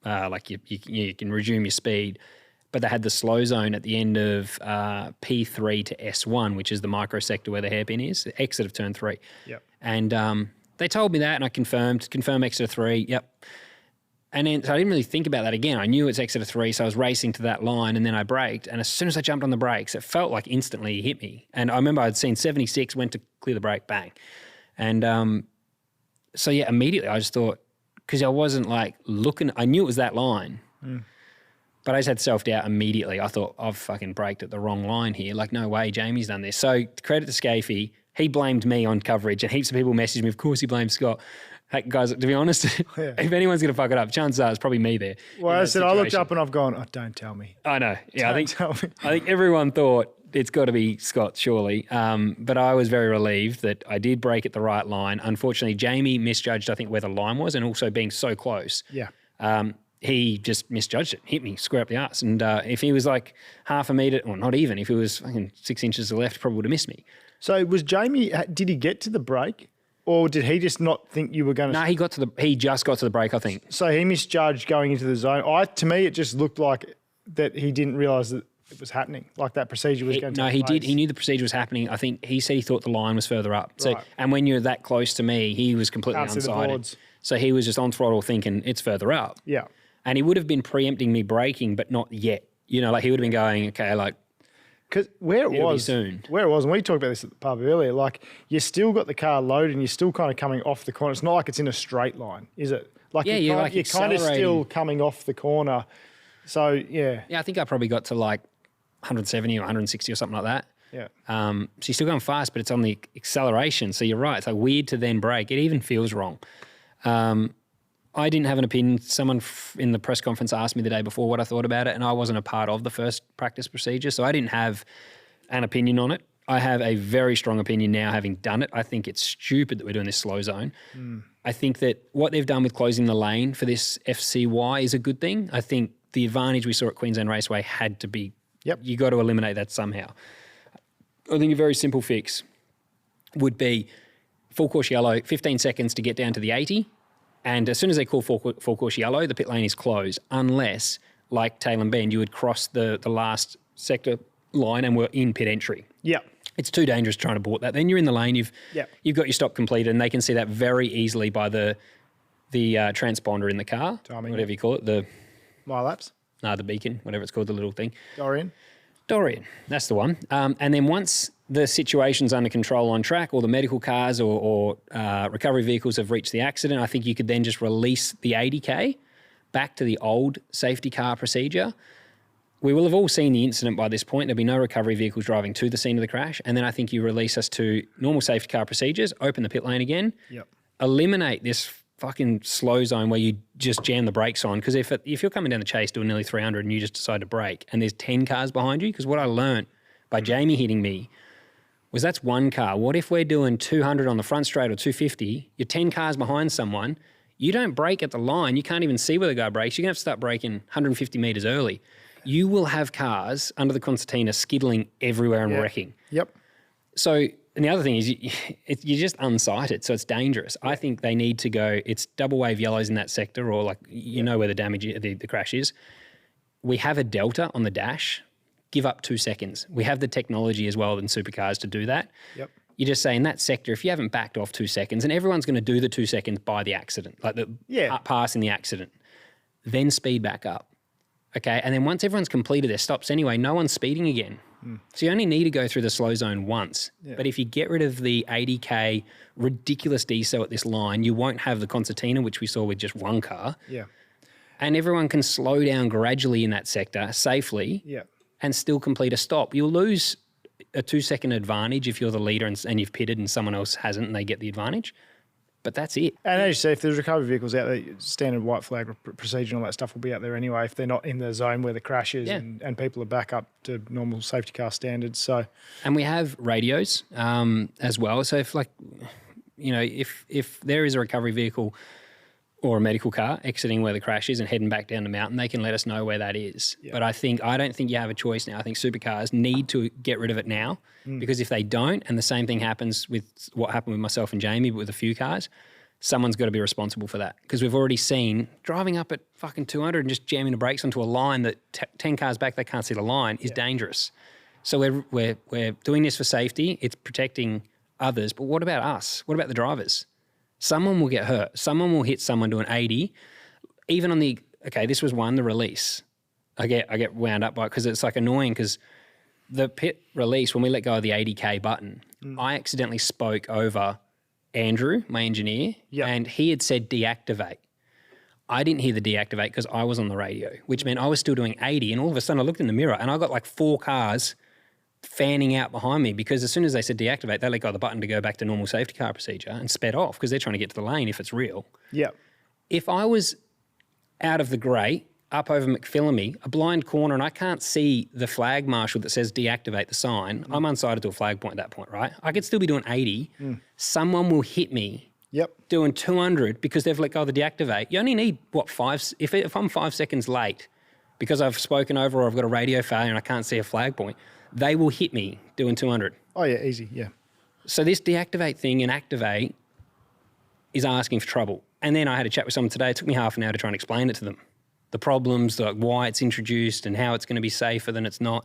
like you can resume your speed. But they had the slow zone at the end of P3 to S1, which is the microsector where the hairpin is, the exit of turn 3. Yep. And they told me that, and I confirm exit of 3, yep. And then, so I didn't really think about that again. I knew it's exit of 3, so I was racing to that line, and then I braked. And as soon as I jumped on the brakes, it felt like instantly he hit me. And I remember I'd seen 76, went to clear the brake, bang. And so, yeah, immediately I just thought, because I wasn't like looking, I knew it was that line. But I just had self-doubt immediately. I thought, I've fucking braked at the wrong line here. Like, no way, Jamie's done this. So credit to Scafey. He blamed me on coverage and heaps of people messaged me, of course he blamed Scott. Hey, guys, to be honest, if anyone's going to fuck it up, chances are it's probably me there. Well, I said, I looked up and I've gone, don't tell me. I know. Yeah, I think everyone thought it's got to be Scott, surely. But I was very relieved that I did brake at the right line. Unfortunately, Jamie misjudged, I think, where the line was and also being so close. Yeah. He just misjudged it, hit me square up the arse. And if he was like half a metre, or not even, if he was fucking 6 inches to the left, he probably would have missed me. So was Jamie, did he get to the break or did he just not think you were going to? No, he just got to the break, I think. So he misjudged going into the zone. To me, it just looked like that he didn't realise that it was happening, like that procedure was going to take place. No, he did. He knew the procedure was happening. I think he said he thought the line was further up. So, right. And when you're that close to me, he was completely unsighted. So he was just on throttle thinking it's further up. Yeah. And he would have been preempting me braking, but not yet. Like he would have been going, okay, like, because where it was, and we talked about this at the pub earlier, like you still got the car loaded and you're still kind of coming off the corner. It's not like it's in a straight line, is it? Like you're kind of still coming off the corner. So, yeah. Yeah, I think I probably got to like 170 or 160 or something like that. Yeah. So you're still going fast, but it's on the acceleration. So you're right. It's like weird to then brake. It even feels wrong. I didn't have an opinion. Someone in the press conference asked me the day before what I thought about it, and I wasn't a part of the first practice procedure, so I didn't have an opinion on it. I have a very strong opinion now, having done it. I think it's stupid that we're doing this slow zone. I think that what they've done with closing the lane for this FCY is a good thing. I think the advantage we saw at Queensland Raceway had to be, you got to eliminate that somehow. I think a very simple fix would be full course yellow, 15 seconds to get down to the 80. And as soon as they call full course yellow, the pit lane is closed unless, like Tail and Bend, you would cross the last sector line and were in pit entry. Yeah. It's too dangerous trying to board that. Then you're in the lane, you've got your stop completed, and they can see that very easily by the the transponder in the car, Timing. whatever you call it, the Milapse, beacon, whatever it's called, the little thing. Dorian, that's the one. And then once the situation's under control on track, or the medical cars or recovery vehicles have reached the accident, I think you could then just release the 80K back to the old safety car procedure. We will have all seen the incident by this point. There'll be no recovery vehicles driving to the scene of the crash. And then I think you release us to normal safety car procedures, open the pit lane again, eliminate this fucking slow zone where you just jam the brakes on. Because if you're coming down the chase doing nearly 300 and you just decide to brake and there's 10 cars behind you, because what I learned by Jamie hitting me was that's one car. What if we're doing 200 on the front straight or 250, you're 10 cars behind someone, you don't brake at the line, you can't even see where the guy brakes, you're going to have to start braking 150 metres early. You will have cars under the concertina skiddling everywhere and wrecking. So, and the other thing is you're just unsighted, so it's dangerous. I think they need to go, it's double wave yellows in that sector, or like, you know where the damage, the crash is. We have a delta on the dash, give up 2 seconds. We have the technology as well in supercars to do that. You just say in that sector, if you haven't backed off 2 seconds, and everyone's going to do the 2 seconds by the accident, like the pass in the accident, then speed back up. Okay, and then once everyone's completed their stops anyway, no one's speeding again. So you only need to go through the slow zone once. But if you get rid of the 80K ridiculous DSO at this line, you won't have the concertina, which we saw with just one car. And everyone can slow down gradually in that sector safely and still complete a stop. You'll lose a 2 second advantage if you're the leader and you've pitted and someone else hasn't and they get the advantage. But that's it. And as you say, if there's recovery vehicles out there, standard white flag procedure and all that stuff will be out there anyway if they're not in the zone where the crash is and people are back up to normal safety car standards. So, and we have radios as well. So if if there is a recovery vehicle or a medical car exiting where the crash is and heading back down the mountain, they can let us know where that is. But I don't think you have a choice now. I think supercars need to get rid of it now because if they don't, and the same thing happens with what happened with myself and Jamie, but with a few cars, someone's got to be responsible for that. Because we've already seen driving up at fucking 200 and just jamming the brakes onto a line that 10 cars back, they can't see the line is dangerous. So we're doing this for safety. It's protecting others. But what about us? What about the drivers? Someone will get hurt. Someone will hit someone doing 80. Even on the, this was the release. I get wound up by it because it's like annoying because the pit release, when we let go of the 80K button, I accidentally spoke over Andrew, my engineer, and he had said deactivate. I didn't hear the deactivate because I was on the radio, which meant I was still doing 80. And all of a sudden I looked in the mirror and I got like 4 cars fanning out behind me because as soon as they said deactivate, they let go of the button to go back to normal safety car procedure and sped off because they're trying to get to the lane if it's real. If I was out of the grey, up over McPhillamy, a blind corner, and I can't see the flag marshal that says deactivate the sign, I'm unsighted to a flag point at that point, right? I could still be doing 80. Someone will hit me doing 200 because they've let go of the deactivate. You only need, 5? If I'm 5 seconds late because I've spoken over or I've got a radio failure and I can't see a flag point, they will hit me doing 200. Oh, yeah, easy, So this deactivate thing and activate is asking for trouble. And then I had a chat with someone today. It took me half an hour to try and explain it to them. The problems, like why it's introduced and how it's going to be safer than it's not.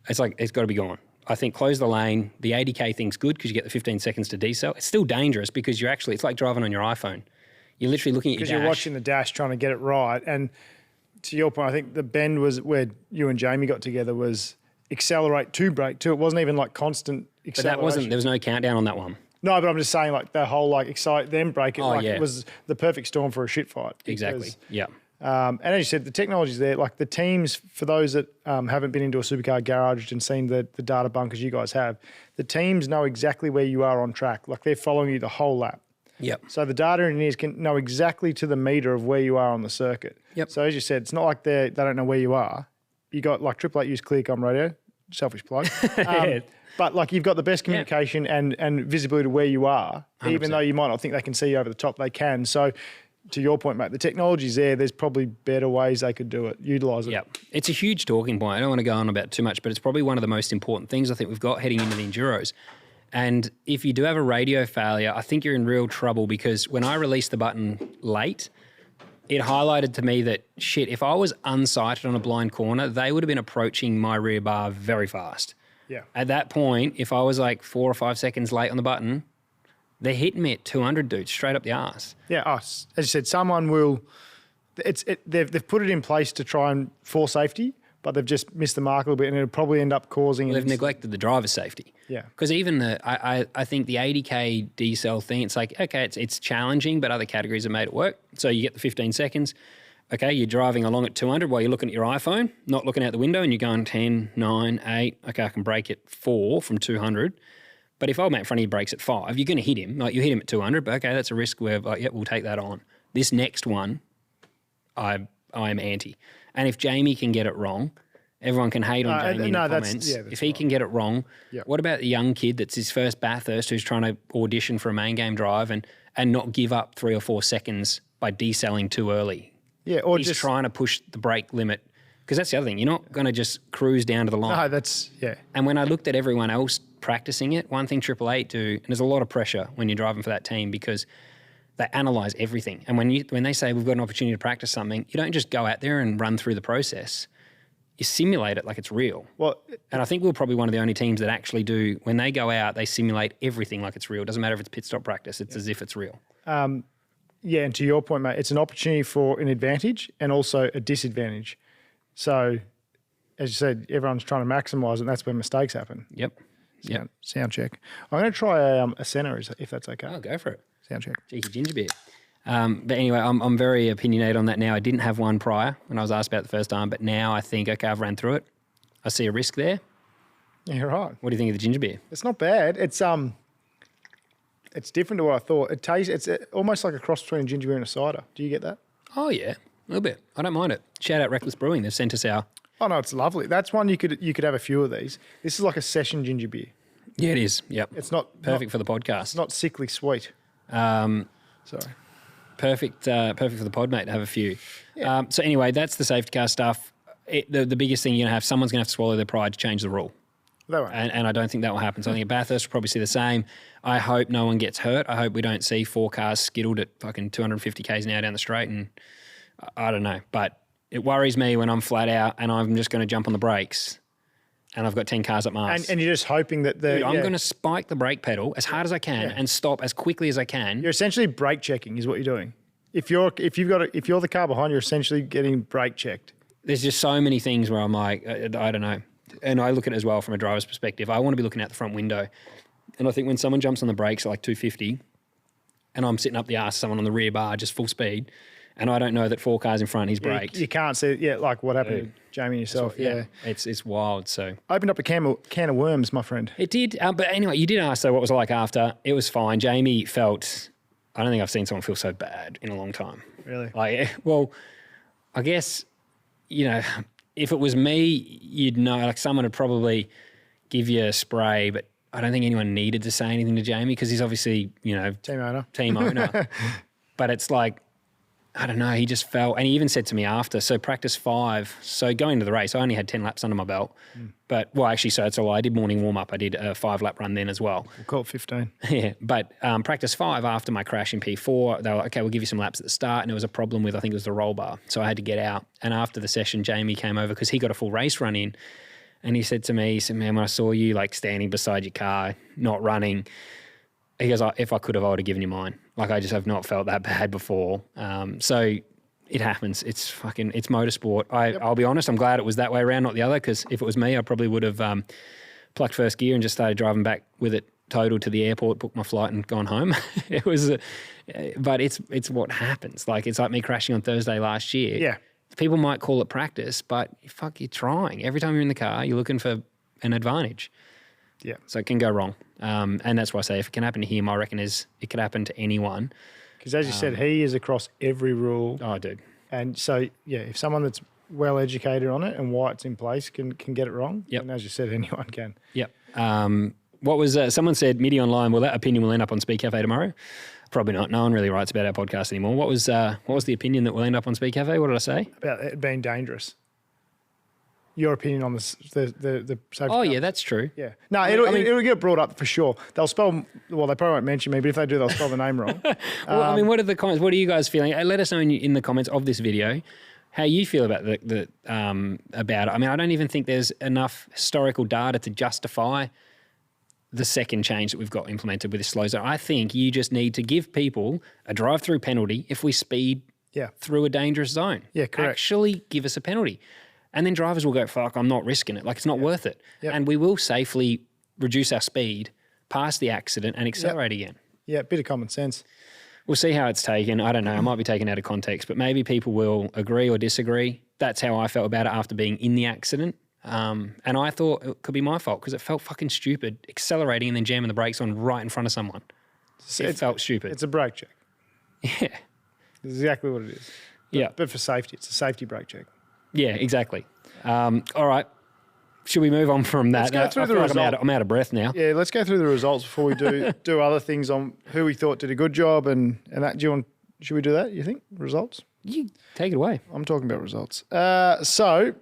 It's like, it's got to be gone. I think close the lane. The 80K thing's good because you get the 15 seconds to decel. It's still dangerous because it's like driving on your iPhone. You're literally looking at your dash. Because you're watching the dash trying to get it right. And to your point, I think the bend was where you and Jamie got together was accelerate to brake too. It wasn't even like constant acceleration. But there was no countdown on that one. No, but I'm just saying like the whole like accelerate then brake it. It was the perfect storm for a shit fight. Exactly. Yeah. And as you said, the technology's there. Like the teams, for those that haven't been into a supercar garage and seen the data bunkers you guys have, the teams know exactly where you are on track. Like they're following you the whole lap. So the data engineers can know exactly to the meter of where you are on the circuit. So as you said, it's not like they don't know where you are. You got like 888 use ClearCom radio, selfish plug. But like you've got the best communication and visibility to where you are, 100%. Even though you might not think they can see you over the top, they can. So to your point, mate, the technology's there. There's probably better ways they could do it, utilise it. It's a huge talking point. I don't want to go on about too much, but it's probably one of the most important things I think we've got heading into the Enduros. And if you do have a radio failure, I think you're in real trouble because when I released the button late, it highlighted to me that, shit, if I was unsighted on a blind corner, they would have been approaching my rear bar very fast. At that point, if I was like 4 or 5 seconds late on the button, They're hitting me at 200, dude, straight up the arse. Yeah, us. As you said, someone will. They've put it in place to try and for safety, but they've just missed the mark a little bit, and it'll probably end up causing. They've neglected the driver's safety. Yeah, because even I think the 80k decel thing, it's like, okay, it's challenging, but other categories have made it work. So you get the 15 seconds. Okay, you're driving along at 200 while you're looking at your iPhone, not looking out the window, and you're going 10, 9, 8. Okay, I can brake at 4 from 200. But if old mate in front of you brakes at 5, you're going to hit him. Like, you hit him at 200, but okay, that's a risk where, like, we'll take that on. This next one, I'm anti. And if Jamie can get it wrong, everyone can hate on Jamie in the comments. That's if he can get it wrong, what about the young kid that's his first Bathurst who's trying to audition for a main game drive and not give up 3 or 4 seconds by deselling too early? Yeah, or he's just trying to push the brake limit. Because that's the other thing. You're not going to just cruise down to the line. No, that's, yeah. And when I looked at everyone else practicing it, one thing Triple Eight do, and there's a lot of pressure when you're driving for that team because they analyse everything. And when they say we've got an opportunity to practice something, you don't just go out there and run through the process. You simulate it like it's real. Well, and I think we're probably one of the only teams that actually do, when they go out, they simulate everything like it's real. It doesn't matter if it's pit stop practice. It's as if it's real. Yeah, and to your point, mate, it's an opportunity for an advantage and also a disadvantage. So, as you said, everyone's trying to maximise it, and that's when mistakes happen. Yep. Sound check. I'm going to try a centre, if that's okay. Oh, go for it. Sound check. Cheeky ginger beer. But anyway, I'm very opinionated on that now. I didn't have one prior when I was asked about it the first time, but now I think, okay, I've ran through it. I see a risk there. Yeah, you're right. What do you think of the ginger beer? It's not bad. It's different to what I thought. It tastes. It's almost like a cross between a ginger beer and a cider. Do you get that? Oh yeah, a little bit. I don't mind it. Shout out Reckless Brewing. They've sent us our. Oh no, it's lovely. That's one you could have a few of these. This is like a session ginger beer. Yeah, it is. Yep. It's not perfect for the podcast. It's not sickly sweet. Sorry. Perfect for the pod, mate, to have a few. Yeah. So anyway, that's the safety car stuff. The biggest thing you're going to have, someone's going to have to swallow their pride to change the rule. And I don't think that will happen. So I think at Bathurst will probably see the same. I hope no one gets hurt. I hope we don't see 4 cars skittled at fucking 250 k's an hour down the straight. And I don't know. But it worries me when I'm flat out and I'm just going to jump on the brakes and I've got 10 cars up my ass. And you're just hoping that I'm going to spike the brake pedal as hard as I can and stop as quickly as I can. You're essentially brake checking is what you're doing. If you're the car behind, you're essentially getting brake checked. There's just so many things where I'm like, I don't know. And I look at it as well from a driver's perspective. I want to be looking out the front window. And I think when someone jumps on the brakes at like 250 and I'm sitting up the arse of someone on the rear bar, just full speed, and I don't know that 4 cars in front, he's braked. You can't see it. Like what happened to Jamie and yourself. It's wild. So opened up a can of worms, my friend. It did. But anyway, you did ask though what was it like after. It was fine. Jamie felt, I don't think I've seen someone feel so bad in a long time. Really? Well, I guess, if it was me, you'd know, like someone would probably give you a spray, but I don't think anyone needed to say anything to Jamie because he's obviously, team owner. But it's like, I don't know, he just felt, and he even said to me after, so practice 5, so going to the race, I only had 10 laps under my belt. But, well, actually, so I did morning warm-up. I did a 5-lap run then as well. We'll call it 15. Yeah, but practice 5 after my crash in P4, they were like, okay, we'll give you some laps at the start, and there was a problem with, I think it was the roll bar. So I had to get out. And after the session, Jamie came over because he got a full race run in, and he said to me, man, when I saw you like standing beside your car, not running, he goes, if I could have, I would have given you mine. Like, I just have not felt that bad before. So it happens. It's motorsport. I'll be honest, I'm glad it was that way around, not the other, because if it was me, I probably would have plucked first gear and just started driving back with it totaled to the airport, booked my flight and gone home. It was, but it's what happens. Like, it's like me crashing on Thursday last year. Yeah. People might call it practice, but you're trying. Every time you're in the car, you're looking for an advantage. Yeah. So it can go wrong. And that's why I say if it can happen to him, I reckon it could happen to anyone. Because as you said, he is across every rule. Oh, dude. And so, if someone that's well educated on it and why it's in place can get it wrong, and as you said, anyone can. Yep. What was someone said, Midi Online, well, that opinion will end up on Speed Cafe tomorrow? Probably not. No one really writes about our podcast anymore. What was the opinion that will end up on Speed Cafe? What did I say? About it being dangerous. Your opinion on the safety car. Yeah, that's true. Yeah. No, it'll get brought up for sure. They'll spell, well, they probably won't mention me, but if they do, they'll spell the name wrong. Well, what are the comments? What are you guys feeling? Let us know in the comments of this video how you feel about about it. I mean, I don't even think there's enough historical data to justify the second change that we've got implemented with this slow zone. I think you just need to give people a drive-through penalty if we speed through a dangerous zone. Yeah, correct. Actually give us a penalty. And then drivers will go, fuck, I'm not risking it. Like, it's not worth it. Yep. And we will safely reduce our speed past the accident and accelerate again. Yeah, bit of common sense. We'll see how it's taken. I don't know. I might be taken out of context, but maybe people will agree or disagree. That's how I felt about it after being in the accident. And I thought it could be my fault because it felt fucking stupid accelerating and then jamming the brakes on right in front of someone. It felt stupid. It's a brake check. Yeah. That's exactly what it is. Yeah. But for safety, it's a safety brake check. Yeah, exactly. All right. Should we move on from that? Let's go through the like result. I'm out of breath now. Yeah, let's go through the results before we do other things on who we thought did a good job and that. Should we do that, you think? Results? You take it away. I'm talking about results. So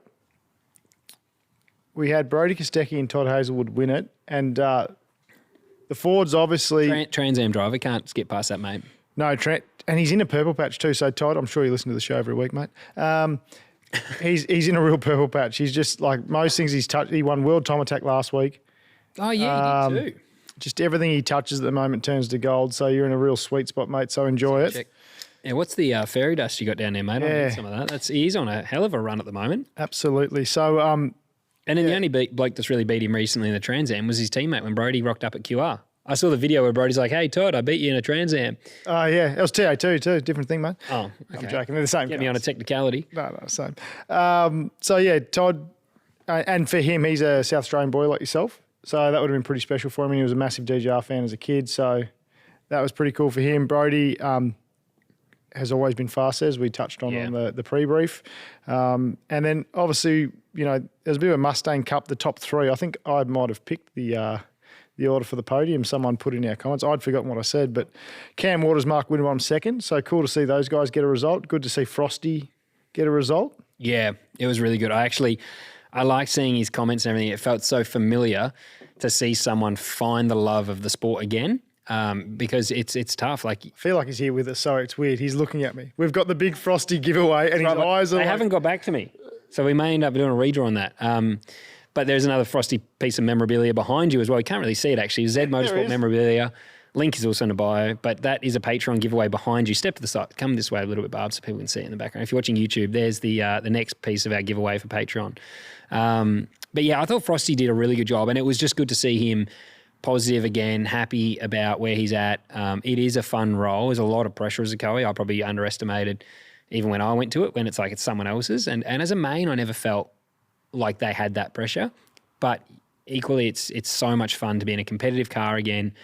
we had Brody Kostecki and Todd Hazelwood win it. And the Fords obviously... Trans Am driver. Can't skip past that, mate. No, and he's in a purple patch too. So Todd, I'm sure you listen to the show every week, mate. He's in a real purple patch. He's just like most things he's touched. He won World Time Attack last week. Oh, yeah, he did too. Just everything he touches at the moment turns to gold. So you're in a real sweet spot, mate. So enjoy it. Check. Yeah, what's the fairy dust you got down there, mate? I need some of that. He's on a hell of a run at the moment. Absolutely. So, and then the only bloke that's really beat him recently in the Trans Am was his teammate when Brody rocked up at QR. I saw the video where Brody's like, "Hey Todd, I beat you in a Trans Am." Oh yeah, it was TA2 too. Different thing, mate. Oh, okay. I'm joking. They're the same. Get me on a technicality. No, same. So yeah, Todd, and for him, he's a South Australian boy like yourself. So that would have been pretty special for him. And he was a massive DJR fan as a kid. So that was pretty cool for him. Brody has always been fast, as we touched on the pre-brief. And then obviously, there's a bit of a Mustang Cup, the top three. I think I might have picked the order for the podium. Someone put in our comments. I'd forgotten what I said, but Cam Waters, Mark Winterbaum second. So cool to see those guys get a result. Good to see Frosty get a result. Yeah, it was really good. I liked seeing his comments and everything. It felt so familiar to see someone find the love of the sport again. Because it's tough. Like, I feel like he's here with us. Sorry, it's weird. He's looking at me. We've got the big Frosty giveaway, and his eyes are. They haven't got back to me, so we may end up doing a redraw on that. But there's another Frosty piece of memorabilia behind you as well. You can't really see it actually. Z Motorsport memorabilia. Link is also in the bio, but that is a Patreon giveaway behind you. Step to the side. Come this way a little bit, Barb, so people can see it in the background. If you're watching YouTube, there's the next piece of our giveaway for Patreon. But yeah, I thought Frosty did a really good job, and it was just good to see him positive again, happy about where he's at. It is a fun role. There's a lot of pressure as a cowie. I probably underestimated even when I went to it, when it's like it's someone else's. And as a main, I never felt like they had that pressure. But equally, it's so much fun to be in a competitive car again.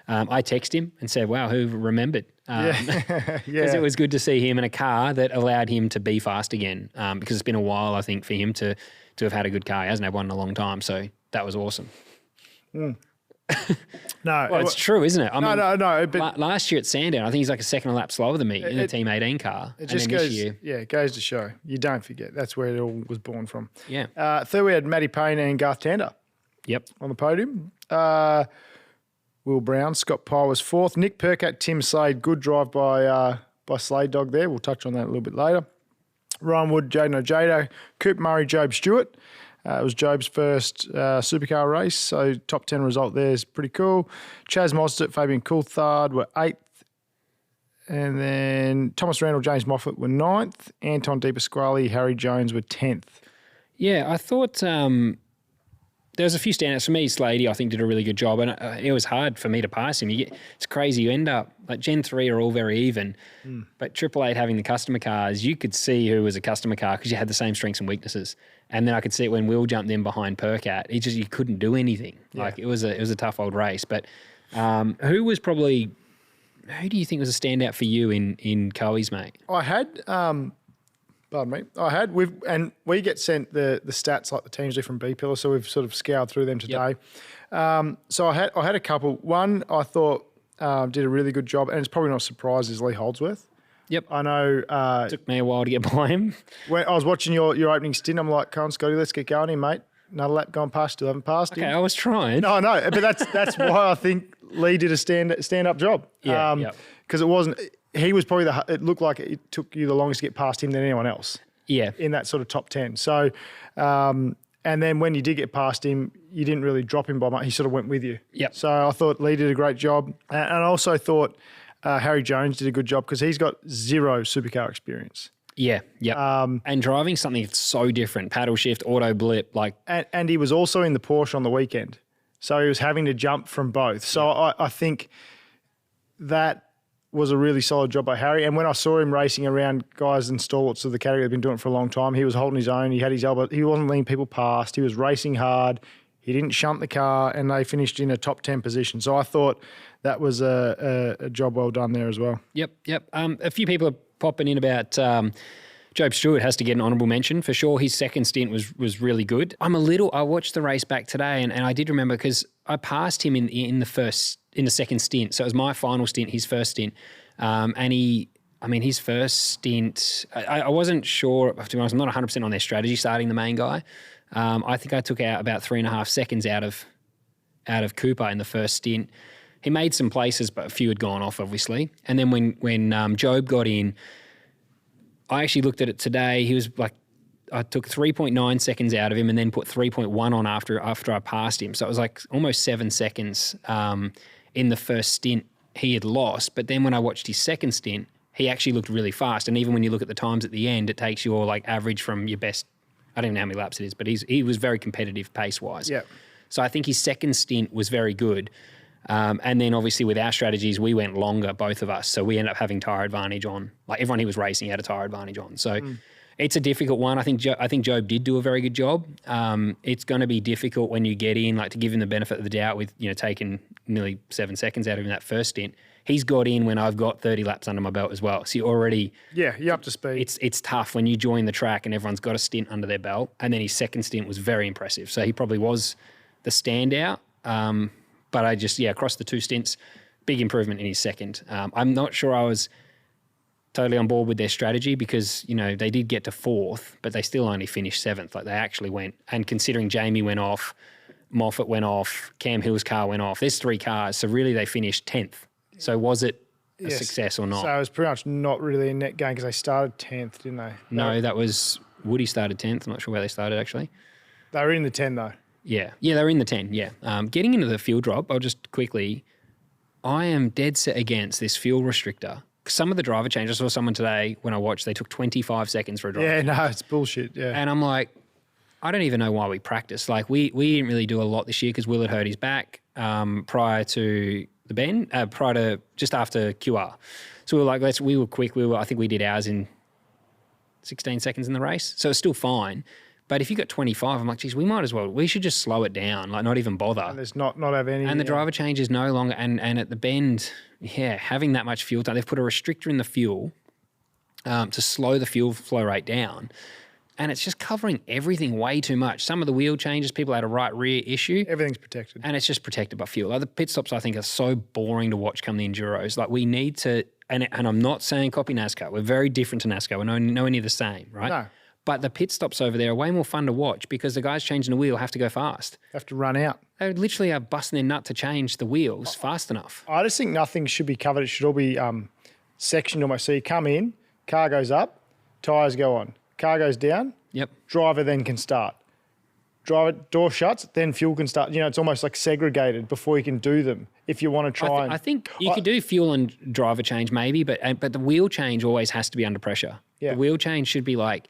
I texted him and said, wow, who remembered? Because it was good to see him in a car that allowed him to be fast again, because it's been a while, I think, for him to have had a good car. He hasn't had one in a long time, so that was awesome. No, well, it's true, isn't it? No. But last year at Sandown, I think he's like a second lap slower than me in the Team 18 car. It just goes, it goes to show. You don't forget. That's where it all was born from. Yeah. Third, we had Matty Payne and Garth Tander. Yep. On the podium. Will Brown, Scott Pye was fourth. Nick Percat, Tim Slade, good drive by Slade Dog there. We'll touch on that a little bit later. Ryan Wood, Jaden Ojeda, Coop Murray, Job Stewart. It was Job's first supercar race, so top 10 result there is pretty cool. Chaz Mostert, Fabian Coulthard were 8th. And then Thomas Randall, James Moffat were 9th. Anton De Pasquale, Harry Jones were 10th. Yeah, I thought there was a few standouts. For me, Slady, I think, did a really good job. And it was hard for me to pass him. It's crazy. You end up, like Gen 3 are all very even. But Triple Eight having the customer cars, you could see who was a customer car because you had the same strengths and weaknesses. And then I could see it when Will jumped in behind Percat. You couldn't do anything. Yeah. Like it was a tough old race. But who do you think was a standout for you in Coe's, mate? I had, we get sent the stats like the teams do from B-Pillar, so we've sort of scoured through them today. Yep. So I had a couple. One I thought did a really good job, and it's probably not a surprise, is Lee Holdsworth. Yep. I know. It took me a while to get by him. When I was watching your opening stint, I'm like, come on, Scotty, let's get going here, mate. Another lap gone past, still haven't passed him. Okay, I was trying. No, but that's why I think Lee did a stand-up job. Yeah. Because it wasn't, he was probably it looked like it took you the longest to get past him than anyone else. Yeah. In that sort of top 10. So, and And then when you did get past him, you didn't really drop him by much. He sort of went with you. Yep. So I thought Lee did a great job. And I also thought Harry Jones did a good job because he's got zero supercar experience. Yeah, and driving something that's so different, paddle shift, auto blip, like. And he was also in the Porsche on the weekend. So he was having to jump from both. So I think that was a really solid job by Harry. And when I saw him racing around guys and stalwarts of the category that have been doing it for a long time, he was holding his own. He had his elbow. He wasn't letting people past. He was racing hard. He didn't shunt the car, and they finished in a top 10 position. So I thought that was a job well done there as well. Yep. A few people are popping in about Job Stewart has to get an honourable mention for sure. His second stint was really good. I watched the race back today, and I did remember because I passed him in the second stint. So it was my final stint, his first stint. And his first stint, I wasn't sure, to be honest, I'm not 100% on their strategy starting the main guy. I think I took out about 3.5 seconds out of Cooper in the first stint. He made some places, but a few had gone off, obviously. And then when Job got in, I actually looked at it today. He was like, I took 3.9 seconds out of him and then put 3.1 on after I passed him. So it was like almost 7 seconds in the first stint he had lost. But then when I watched his second stint, he actually looked really fast. And even when you look at the times at the end, it takes your like average from your best. I don't even know how many laps it is, but he was very competitive pace-wise. Yeah. So I think his second stint was very good. And then obviously with our strategies, we went longer, both of us. So we ended up having tyre advantage on. Like everyone he was racing had a tyre advantage on. So it's a difficult one. I think Job did do a very good job. It's going to be difficult when you get in, like to give him the benefit of the doubt with, taking nearly 7 seconds out of him that first stint. He's got in when I've got 30 laps under my belt as well. So you're already... Yeah, you're up to speed. It's tough when you join the track and everyone's got a stint under their belt. And then his second stint was very impressive. So he probably was the standout. But I just, across the two stints, big improvement in his second. I'm not sure I was totally on board with their strategy because, they did get to fourth, but they still only finished seventh. Like they actually went, and considering Jamie went off, Moffat went off, Cam Hill's car went off, there's 3 cars. So really they finished 10th. So was it a success or not? So it was pretty much not really a net gain because they started 10th, didn't they? No, that was, Woody started 10th. I'm not sure where they started actually. They were in the 10 though. Yeah, they were in the 10, yeah. Getting into the fuel drop, I'll just quickly, I am dead set against this fuel restrictor. Some of the driver changes, I saw someone today when I watched, they took 25 seconds for a driver. Yeah, no, it's bullshit, yeah. And I'm like, I don't even know why we practice. Like we didn't really do a lot this year because Will had hurt his back prior to the bend, prior to just after QR. So we were like, we were quick. I think we did ours in 16 seconds in the race. So it's still fine. But if you got 25, I'm like, geez, we should just slow it down, like not even bother. And there's not have any. And the driver change is no longer, and at the bend, having that much fuel time, they've put a restrictor in the fuel to slow the fuel flow rate down. And it's just covering everything way too much. Some of the wheel changes, people had a right rear issue. Everything's protected. And it's just protected by fuel. Like the pit stops, I think, are so boring to watch come the Enduros. Like we need to, and I'm not saying copy NASCAR. We're very different to NASCAR. We're nowhere near the same, right? No. But the pit stops over there are way more fun to watch because the guys changing the wheel have to go fast. Have to run out. They literally are busting their nut to change the wheels fast enough. I just think nothing should be covered. It should all be sectioned almost. So you come in, car goes up, tyres go on. Car goes down. Yep. Driver then can start. Driver door shuts, then fuel can start. It's almost like segregated before you can do them. If you want to try, I think you could do fuel and driver change maybe, but the wheel change always has to be under pressure. Yeah. The wheel change should be like,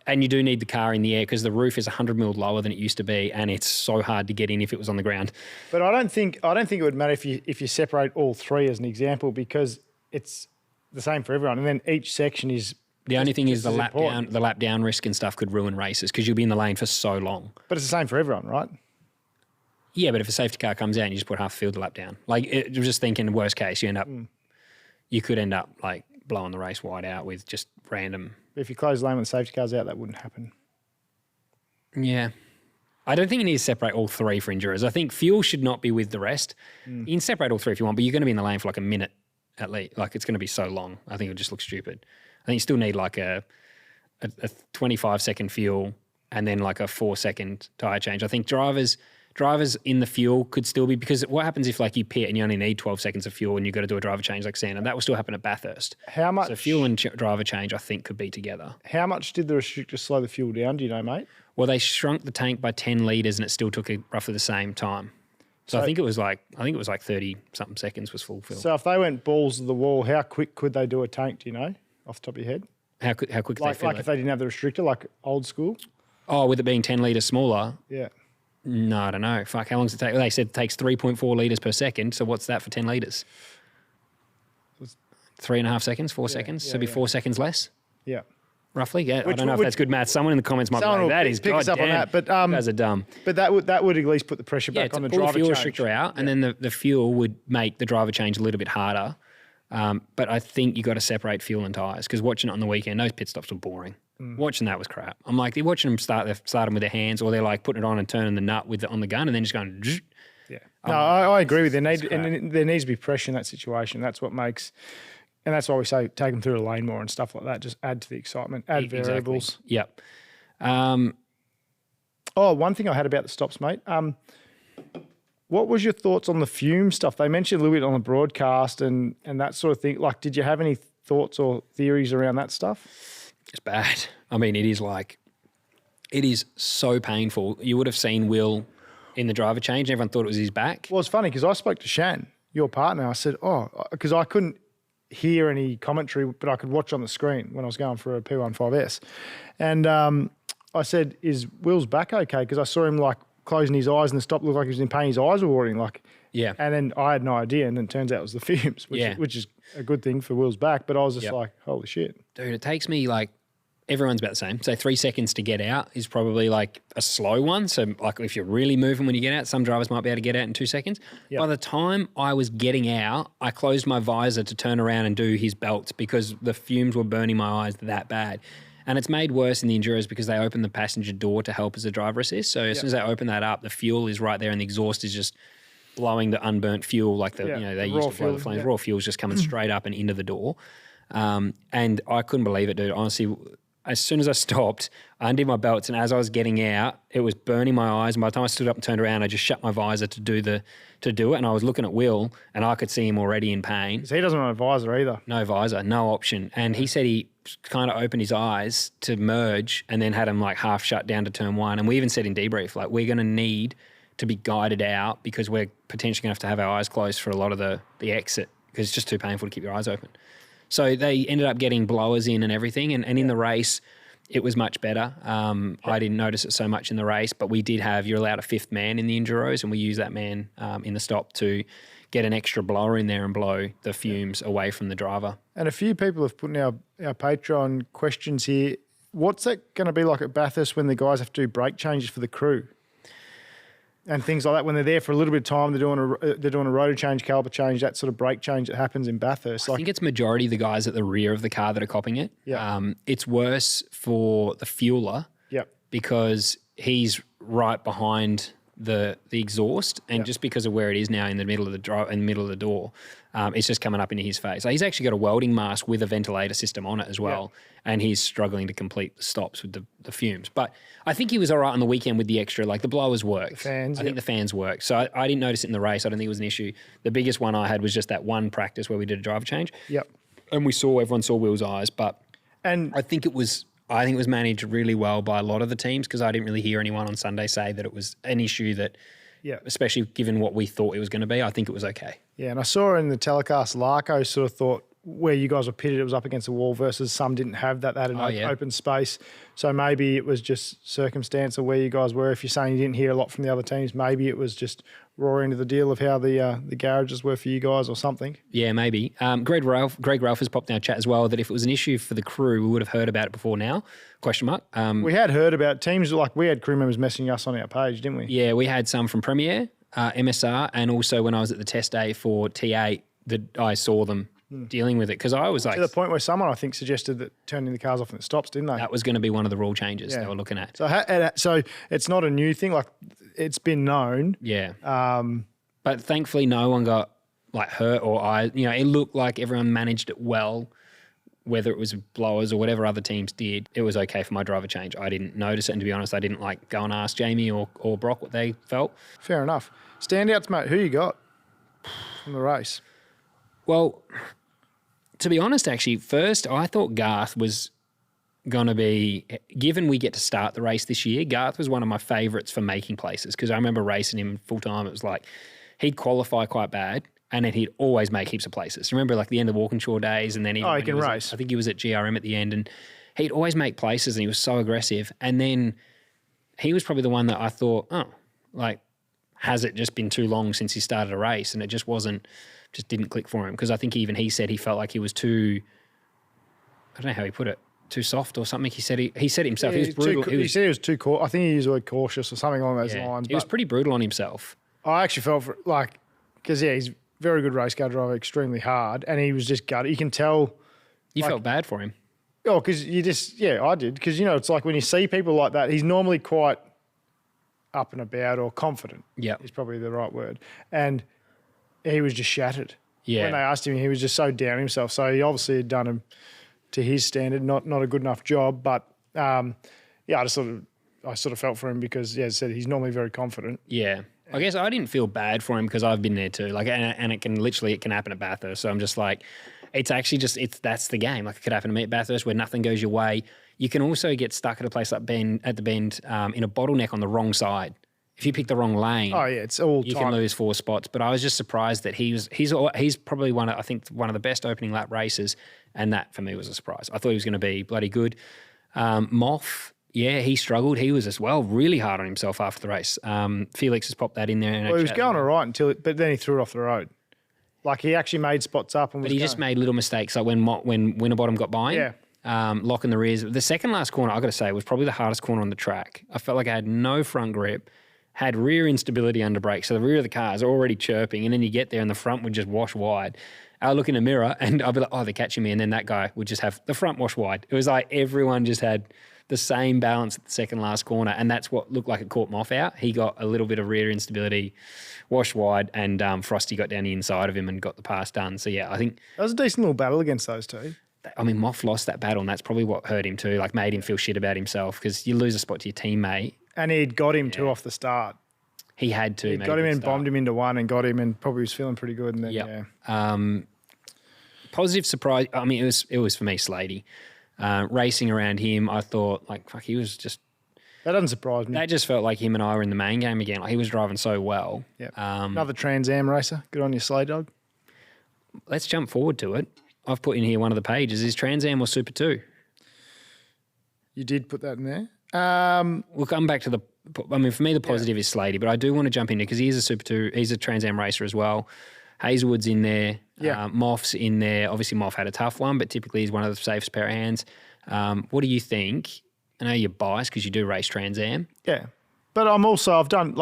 and you do need the car in the air because the roof is 100 mil lower than it used to be, and it's so hard to get in if it was on the ground. But I don't think it would matter if you separate all three as an example because it's the same for everyone, and then each section is. The only thing is the lap down risk and stuff could ruin races because you'll be in the lane for so long. But it's the same for everyone, right? Yeah, but if a safety car comes out and you just put half the field to lap down, like you're just thinking worst case, you could end up like blowing the race wide out with just random. If you close the lane with the safety cars out, that wouldn't happen. Yeah. I don't think you need to separate all three for endurers. I think fuel should not be with the rest. You can separate all three if you want, but you're going to be in the lane for like a minute at least. Like it's going to be so long. I think it would just look stupid. I think you still need like a 25-second fuel and then like a 4-second tyre change. I think drivers drivers in the fuel could still be, because what happens if like you pit and you only need 12 seconds of fuel and you've got to do a driver change like Santa? That will still happen at Bathurst. How much? So fuel and driver change, I think, could be together. How much did the restrictor slow the fuel down? Do you know, mate? Well, they shrunk the tank by 10 litres and it still took roughly the same time. So I think it was like 30 something seconds was full fill. So if they went balls to the wall, how quick could they do a tank? Do you know, off the top of your head? How quick they fill like it? if they didn't have the restrictor, like old school? Oh, with it being 10 litres smaller? Yeah. No, I don't know. Fuck, how long does it take? Well, they said it takes 3.4 litres per second. So what's that for 10 litres? 3.5 seconds, 4 seconds? So it'd be 4 seconds less, Yeah. roughly? Yeah, I don't know if that's good math. Someone in the comments might be like, that is pick us up on that. But you guys are dumb. But that would at least put the pressure back on the pull driver the fuel change. restrictor out, and then the fuel would make the driver change a little bit harder. But I think you got to separate fuel and tyres, because watching it on the weekend, those pit stops were boring. Watching that was crap. I'm like, they're watching them start them with their hands, or they're like putting it on and turning the nut on the gun, and then just going. Zzz. Yeah. No, I agree with you. There needs to be pressure in that situation. That's what makes, and that's why we say take them through the lane more and stuff like that. Just add to the excitement, add variables. Yep. One thing I had about the stops, mate. What was your thoughts on the fume stuff? They mentioned a little bit on the broadcast and that sort of thing. Like, did you have any thoughts or theories around that stuff? It's bad. I mean, it is so painful. You would have seen Will in the driver change and everyone thought it was his back. Well, it's funny because I spoke to Shan, your partner. I said, because I couldn't hear any commentary, but I could watch on the screen when I was going for a P15S. And I said, is Will's back okay? Because I saw him like closing his eyes and the stop looked like he was in pain. His eyes were watering. Yeah. And then I had no idea. And then it turns out it was the fumes, which is a good thing for Will's back. But I was just like, holy shit. Dude, it takes me like, everyone's about the same. So 3 seconds to get out is probably like a slow one. So like if you're really moving when you get out, some drivers might be able to get out in 2 seconds. By the time I was getting out, I closed my visor to turn around and do his belts because the fumes were burning my eyes that bad. And it's made worse in the Enduros because they open the passenger door to help as a driver assist. So as soon as they open that up, the fuel is right there and the exhaust is just blowing the unburnt fuel like they used to blow the flames. Raw fuel's just coming straight up and into the door. And I couldn't believe it, dude. Honestly, as soon as I stopped, I undid my belts, and as I was getting out, it was burning my eyes. And by the time I stood up and turned around, I just shut my visor to do it. And I was looking at Will, and I could see him already in pain. So he doesn't have a visor either. No visor, no option. And he said he kind of opened his eyes to merge, and then had him like half shut down to turn one. And we even said in debrief, like, we're going to need to be guided out because we're potentially going to have our eyes closed for a lot of the exit because it's just too painful to keep your eyes open. So they ended up getting blowers in and everything. And in the race, it was much better. I didn't notice it so much in the race, but we did have, you're allowed a fifth man in the Enduros, and we used that man in the stop to get an extra blower in there and blow the fumes away from the driver. And a few people have put in our Patreon questions here. What's that going to be like at Bathurst when the guys have to do brake changes for the crew? And things like that, when they're there for a little bit of time, they're doing a rotor change, caliper change, that sort of brake change that happens in Bathurst. I think it's majority of the guys at the rear of the car that are copping it. Yeah. It's worse for the fueler because he's right behind the exhaust, and just because of where it is now in the middle of the door, it's just coming up into his face. So he's actually got a welding mask with a ventilator system on it as well, and he's struggling to complete the stops with the fumes. But I think he was all right on the weekend with the extra, like the blowers worked. The fans, I think the fans worked. So I didn't notice it in the race. I don't think it was an issue. The biggest one I had was just that one practice where we did a driver change. Yep. And everyone saw Will's eyes, but I think it was managed really well by a lot of the teams because I didn't really hear anyone on Sunday say that it was an issue that, especially given what we thought it was going to be, I think it was okay. Yeah, and I saw in the telecast, Larko sort of thought where you guys were pitted, it was up against a wall versus some didn't have that. They had an open space. So maybe it was just circumstance of where you guys were. If you're saying you didn't hear a lot from the other teams, maybe it was just raw into the deal of how the garages were for you guys or something. Yeah, maybe. Greg Ralph has popped in our chat as well that if it was an issue for the crew, we would have heard about it before now, ? We had heard about teams, like we had crew members messaging us on our page, didn't we? Yeah, we had some from Premier, MSR, and also when I was at the test day for T8, that I saw them dealing with it because I was like... To the point where someone, I think, suggested that turning the cars off and it stops, didn't they? That was going to be one of the rule changes they were looking at. So it's not a new thing. Like, it's been known. Yeah. But thankfully no one got like hurt or it looked like everyone managed it well whether it was blowers or whatever other teams did, it was okay for my driver change. I didn't notice it, and to be honest, I didn't like go and ask Jamie or Brock what they felt. Fair enough. Standouts, mate. Who you got from the race? Well, to be honest, actually, first I thought Garth was going to be, given we get to start the race this year, Garth was one of my favourites for making places because I remember racing him full time. It was like he'd qualify quite bad and then he'd always make heaps of places. Remember like the end of Walkinshaw days and then he can race. I think he was at GRM at the end and he'd always make places and he was so aggressive. And then he was probably the one that I thought, oh, like, has it just been too long since he started a race? And it just didn't click for him because I think even he said he felt like he was too, I don't know how he put it, too soft or something. He said it himself. Yeah, he was brutal. he said he was too I think he used the word cautious or something along those lines. He was pretty brutal on himself. I actually felt for because he's a very good race car driver, extremely hard, and he was just gutted. You can tell. You felt bad for him. Oh, because I did. Because, it's like when you see people like that, he's normally quite up and about or confident. Yeah. Is probably the right word. And he was just shattered. Yeah. When they asked him, he was just so down himself. So he obviously had done him to his standard, not a good enough job. But I sort of felt for him because, as I said, he's normally very confident. Yeah. I guess I didn't feel bad for him because I've been there too. Like, and it can happen at Bathurst. So I'm just like, it's actually that's the game. Like it could happen to me at Bathurst where nothing goes your way. You can also get stuck at a place like at the bend in a bottleneck on the wrong side. If you pick the wrong lane, it's all you time. can lose 4 spots. But I was just surprised that he's probably one of the best opening lap races, and that for me was a surprise. I thought he was going to be bloody good. Moff, yeah, he struggled. He was as well really hard on himself after the race. Felix has popped that in there. Well, he was going all right but then he threw it off the road. Like he actually made spots up, and but he just made little mistakes, like when Winterbottom got by him. Yeah. Locking the rears. The second last corner, I got to say, was probably the hardest corner on the track. I felt like I had no front grip, had rear instability under brake, so the rear of the car is already chirping, and then you get there and the front would just wash wide. I'll look in the mirror and I'll be like, oh, they're catching me, and then that guy would just have the front wash wide. It was like everyone just had the same balance at the second last corner, and that's what looked like it caught Moff out. He got a little bit of rear instability, washed wide, and Frosty got down the inside of him and got the pass done. So, yeah, I think that was a decent little battle against those two. I mean, Moff lost that battle, and that's probably what hurt him too, like made him feel shit about himself because you lose a spot to your teammate. And he'd got him too off the start. He had to. He got him and bombed him into one and got him and probably was feeling pretty good. And then, positive surprise. I mean, it was for me, Slady. Racing around him, I thought, like, fuck, he was just... That doesn't surprise me. That just felt like him and I were in the main game again. Like, he was driving so well. Yeah. Another Trans Am racer. Good on you, Slade Dog. Let's jump forward to it. I've put in here one of the pages. Is Trans Am or Super 2? You did put that in there. We'll come back to for me, the positive is Slady, but I do want to jump in there because he is a Super 2. He's a Trans Am racer as well. Hazelwood's in there. Yeah. Moff's in there. Obviously, Moff had a tough one, but typically he's one of the safest pair of hands. What do you think? I know you're biased because you do race Trans Am. Yeah. But I've done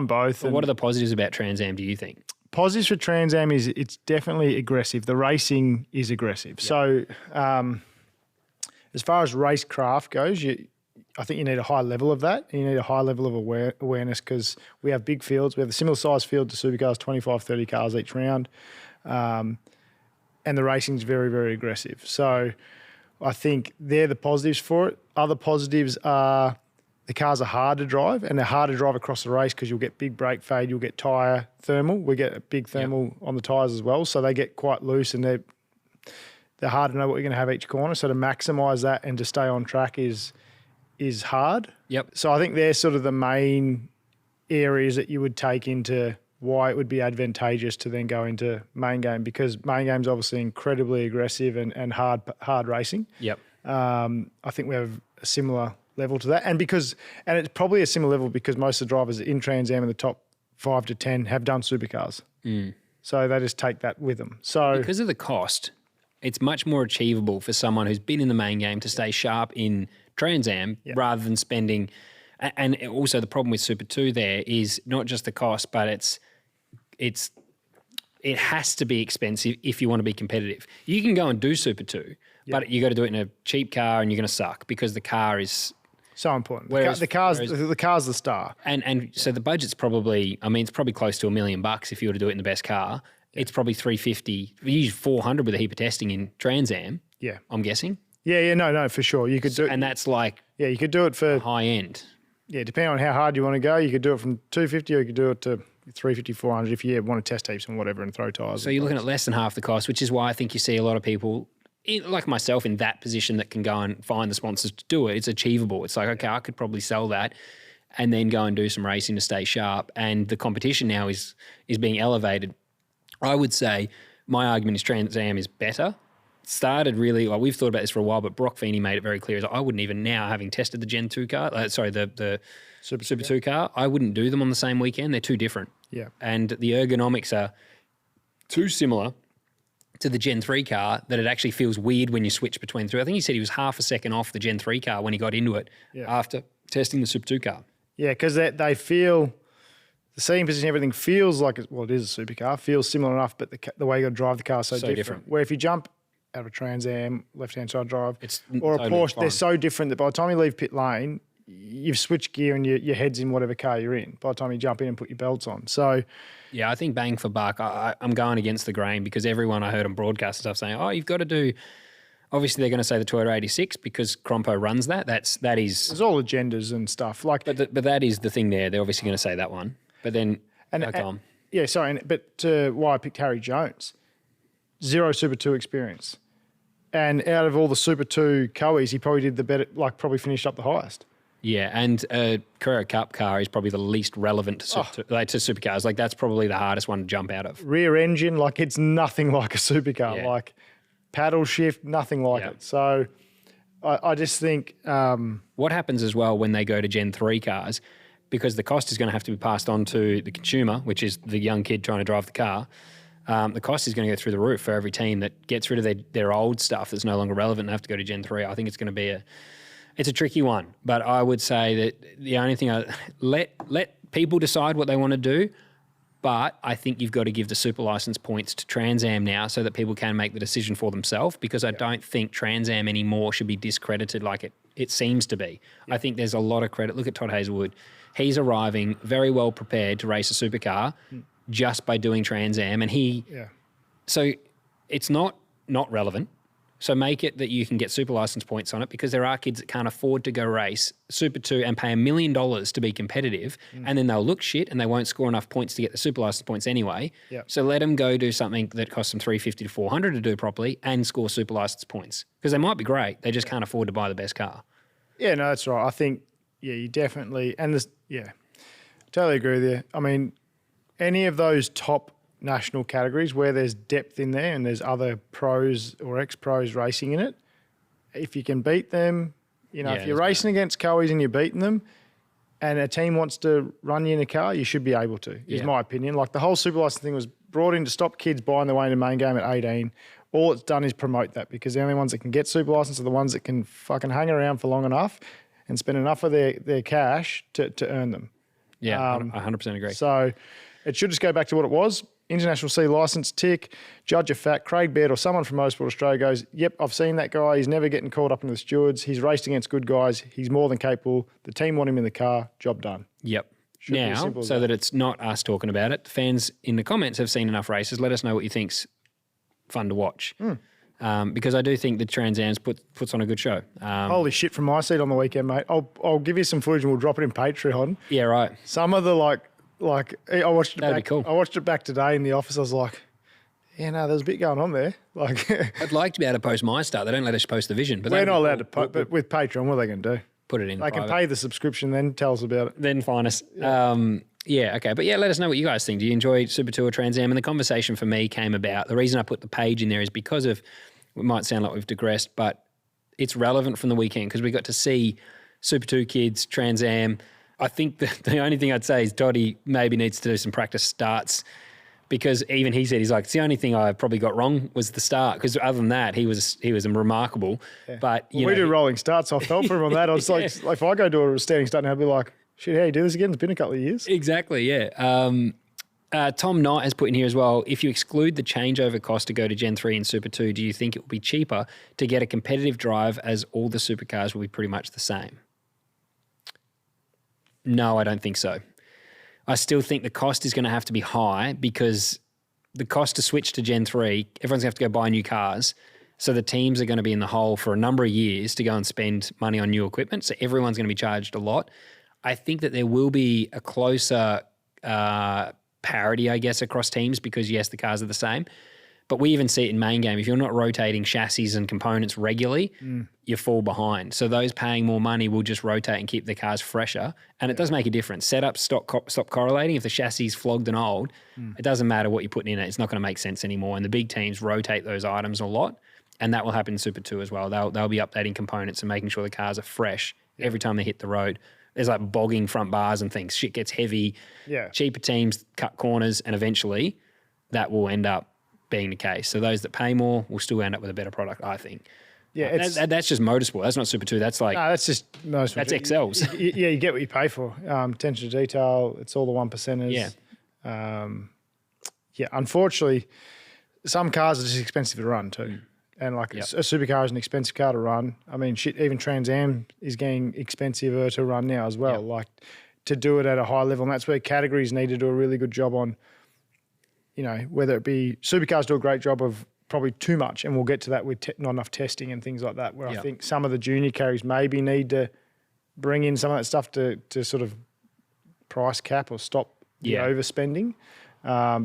both. But what are the positives about Trans Am, do you think? Positives for Trans Am is it's definitely aggressive. The racing is aggressive. Yeah. So as far as racecraft goes, I think you need a high level of that. You need a high level of awareness because we have big fields. We have a similar size field to Supercars, 25, 30 cars each round. And the racing's very, very aggressive. So I think they're the positives for it. Other positives are the cars are hard to drive, and they're hard to drive across the race because you'll get big brake fade, you'll get tyre thermal. We get a big thermal on the tyres as well, so they get quite loose and they're hard to know what you're going to have each corner. So to maximise that and to stay on track is hard. Yep. So I think they're sort of the main areas that you would take into why it would be advantageous to then go into main game, because main game's obviously incredibly aggressive and hard racing. Yep. I think we have a similar level to that, and it's probably a similar level because most of the drivers in Trans Am in the top 5 to 10 have done supercars. So they just take that with them. So because of the cost, it's much more achievable for someone who's been in the main game to stay sharp in Trans Am rather than spending. And also the problem with Super 2 there is not just the cost, but it has to be expensive if you want to be competitive. You can go and do Super 2, but you got to do it in a cheap car and you're going to suck because the car is so important. Whereas, the car's the star. And so the budget's probably, it's probably close to $1 million bucks if you were to do it in the best car. It's probably $350. We use $400 with a heap of testing in Trans Am. Yeah. I'm guessing. Yeah, no, for sure. You could do it. And that's like You could do it for, high end. depending on how hard you want to go, you could do it from 250 or you could do it to 350, 400 if you want to test heaps and whatever and throw tyres. So you're looking at less than half the cost, which is why I think you see a lot of people, like myself, in that position that can go and find the sponsors to do it. It's achievable. It's like, okay, I could probably sell that and then go and do some racing to stay sharp. And the competition now is being elevated. I would say my argument is Trans Am is better. Started really, like we've thought about this for a while, but Brock Feeney made it very clear. I wouldn't even now, having tested the Gen 2 car, the Super 2 car, I wouldn't do them on the same weekend. They're too different. Yeah. And the ergonomics are too similar to the Gen 3 car that it actually feels weird when you switch between the two. I think he said he was half a second off the Gen 3 car when he got into it after testing the Super 2 car. Yeah, because they feel, the seating position, everything feels like, it is a supercar, feels similar enough, but the way you got to drive the car is so different. Where if you jump out of a Trans Am, left-hand side drive, or a Porsche, they're so different that by the time you leave pit lane, you've switched gear and your head's in whatever car you're in by the time you jump in and put your belts on. So, yeah, I think bang for buck, I'm going against the grain because everyone I heard on broadcast and stuff saying, oh, you've got to do, obviously they're going to say the Toyota 86 because Crompo runs that. That is. There's all agendas and stuff. But that is the thing there. They're obviously going to say that one. But then, but why I picked Harry Jones, 0 Super 2 experience. And out of all the Super 2 Coes, he probably did the better, probably finished up the highest. Yeah, and a Carrera Cup car is probably the least relevant to supercars. Like that's probably the hardest one to jump out of. Rear engine, it's nothing like a supercar. Yeah. Like paddle shift, nothing like it. So I just think... what happens as well when they go to Gen 3 cars, because the cost is going to have to be passed on to the consumer, which is the young kid trying to drive the car, the cost is going to go through the roof for every team that gets rid of their old stuff that's no longer relevant and have to go to Gen 3. I think it's going to be it's a tricky one, but I would say that the only thing let people decide what they want to do, but I think you've got to give the super license points to Trans Am now so that people can make the decision for themselves, because I don't think Trans Am anymore should be discredited like it seems to be. I think there's a lot of credit. Look at Todd Hazelwood. He's arriving very well prepared to race a supercar just by doing Trans Am, and so it's not relevant. So make it that you can get super license points on it, because there are kids that can't afford to go race Super 2 and pay $1 million to be competitive, and then they'll look shit and they won't score enough points to get the super license points anyway. Yep. So let them go do something that costs them $350 to $400 to do properly and score super license points, because they might be great. They just can't afford to buy the best car. Yeah, no, that's right. I think, you definitely, totally agree with you. I mean, any of those top national categories where there's depth in there and there's other pros or ex-pros racing in it, if you can beat them, if you're racing against Coes and you're beating them and a team wants to run you in a car, you should be able to, is my opinion. Like the whole super license thing was brought in to stop kids buying their way into main game at 18. All it's done is promote that, because the only ones that can get super license are the ones that can fucking hang around for long enough and spend enough of their cash to earn them. Yeah, I 100% agree. So it should just go back to what it was. International C licence, tick, judge a fact. Craig Baird or someone from Motorsport Australia goes, yep, I've seen that guy. He's never getting caught up into the stewards. He's raced against good guys. He's more than capable. The team want him in the car. Job done. Yep. Now, so that it's not us talking about it, the fans in the comments have seen enough races. Let us know what you think's fun to watch. Because I do think the Trans Am puts on a good show. Holy shit, from my seat on the weekend, mate. I'll give you some footage and we'll drop it in Patreon. Yeah, right. Some of the I watched it That'd back. be cool. I watched it back today in the office. I was like, there's a bit going on there. I'd like to be able to post my stuff. They don't let us post the vision. But we're not allowed to post. But with Patreon, what are they going to do? Put it in. They can pay the subscription, then tell us about it. Then find us. Okay. But let us know what you guys think. Do you enjoy Super 2 or Trans Am? And the conversation for me came about, the reason I put the page in there is because of, it might sound like we've digressed, but it's relevant from the weekend because we got to see Super 2 kids, Trans Am. I think the only thing I'd say is Dottie maybe needs to do some practice starts, because even he said, he's like, it's the only thing I probably got wrong was the start, because other than that, he was remarkable. Yeah. But we do rolling starts. I felt for him on that. I was like, if I go do a standing start now, I'd be like, shit, how you do this again? It's been a couple of years. Exactly, yeah. Tom Knight has put in here as well, if you exclude the changeover cost to go to Gen 3 and Super 2, do you think it will be cheaper to get a competitive drive as all the supercars will be pretty much the same? No, I don't think so. I still think the cost is going to have to be high, because the cost to switch to Gen 3, everyone's going to have to go buy new cars, So the teams are going to be in the hole for a number of years to go and spend money on new equipment. So everyone's going to be charged a lot. I think that there will be a closer parity, I guess, across teams because, yes, the cars are the same. But we even see it in main game. If you're not rotating chassis and components regularly, you fall behind. So those paying more money will just rotate and keep their cars fresher. And it does make a difference. Setups stop correlating. If the chassis is flogged and old, it doesn't matter what you're putting in it. It's not going to make sense anymore. And the big teams rotate those items a lot. And that will happen in Super 2 as well. They'll be updating components and making sure the cars are fresh every time they hit the road. There's like bogging front bars and things. Shit gets heavy. Yeah. Cheaper teams cut corners, and eventually that will end up being the case. So those that pay more will still end up with a better product, I think. Yeah, that's just motorsport. That's not Super 2. That's like that's just motorsport. That's XLs. You get what you pay for. Attention to detail. It's all the 1%ers. Yeah. Unfortunately, some cars are just expensive to run too. And like a supercar is an expensive car to run. I mean, shit, even TRANSAM is getting expensiver to run now as well. Like to do it at a high level. And that's where categories need to do a really good job on, you know, whether it be supercars do a great job of probably too much. And we'll get to that with not enough testing and things like that, where I think some of the junior carries maybe need to bring in some of that stuff to sort of price cap or stop the overspending.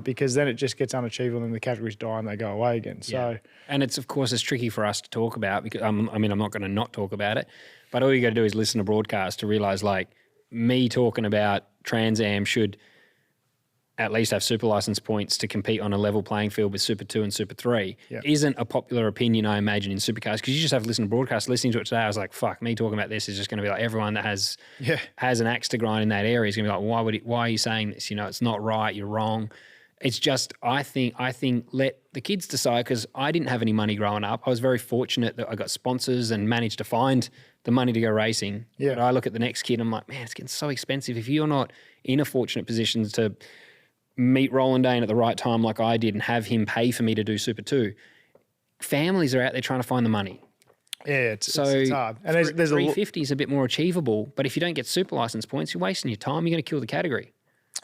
Because then it just gets unachievable and the categories die and they go away again. So, and it's, of course, it's tricky for us to talk about because, I mean, I'm not going to not talk about it, but all you got to do is listen to broadcast to realise, like, me talking about TRANSAM should at least have super license points to compete on a level playing field with Super 2 and Super 3 isn't a popular opinion, I imagine, in supercars, because you just have to listen to broadcast. Listening to it today, I was like, fuck, me talking about this is just going to be like everyone that has an axe to grind in that area is going to be like, why are you saying this? You know, it's not right, you're wrong. It's just, I think let the kids decide, because I didn't have any money growing up. I was very fortunate that I got sponsors and managed to find the money to go racing. Yeah. But I look at the next kid, I'm like, man, it's getting so expensive. If you're not in a fortunate position to meet Roland Dane at the right time like I did and have him pay for me to do Super 2, families are out there trying to find the money. Yeah, it's hard. And there's 350 is a bit more achievable, but if you don't get super license points, you're wasting your time. You're going to kill the category.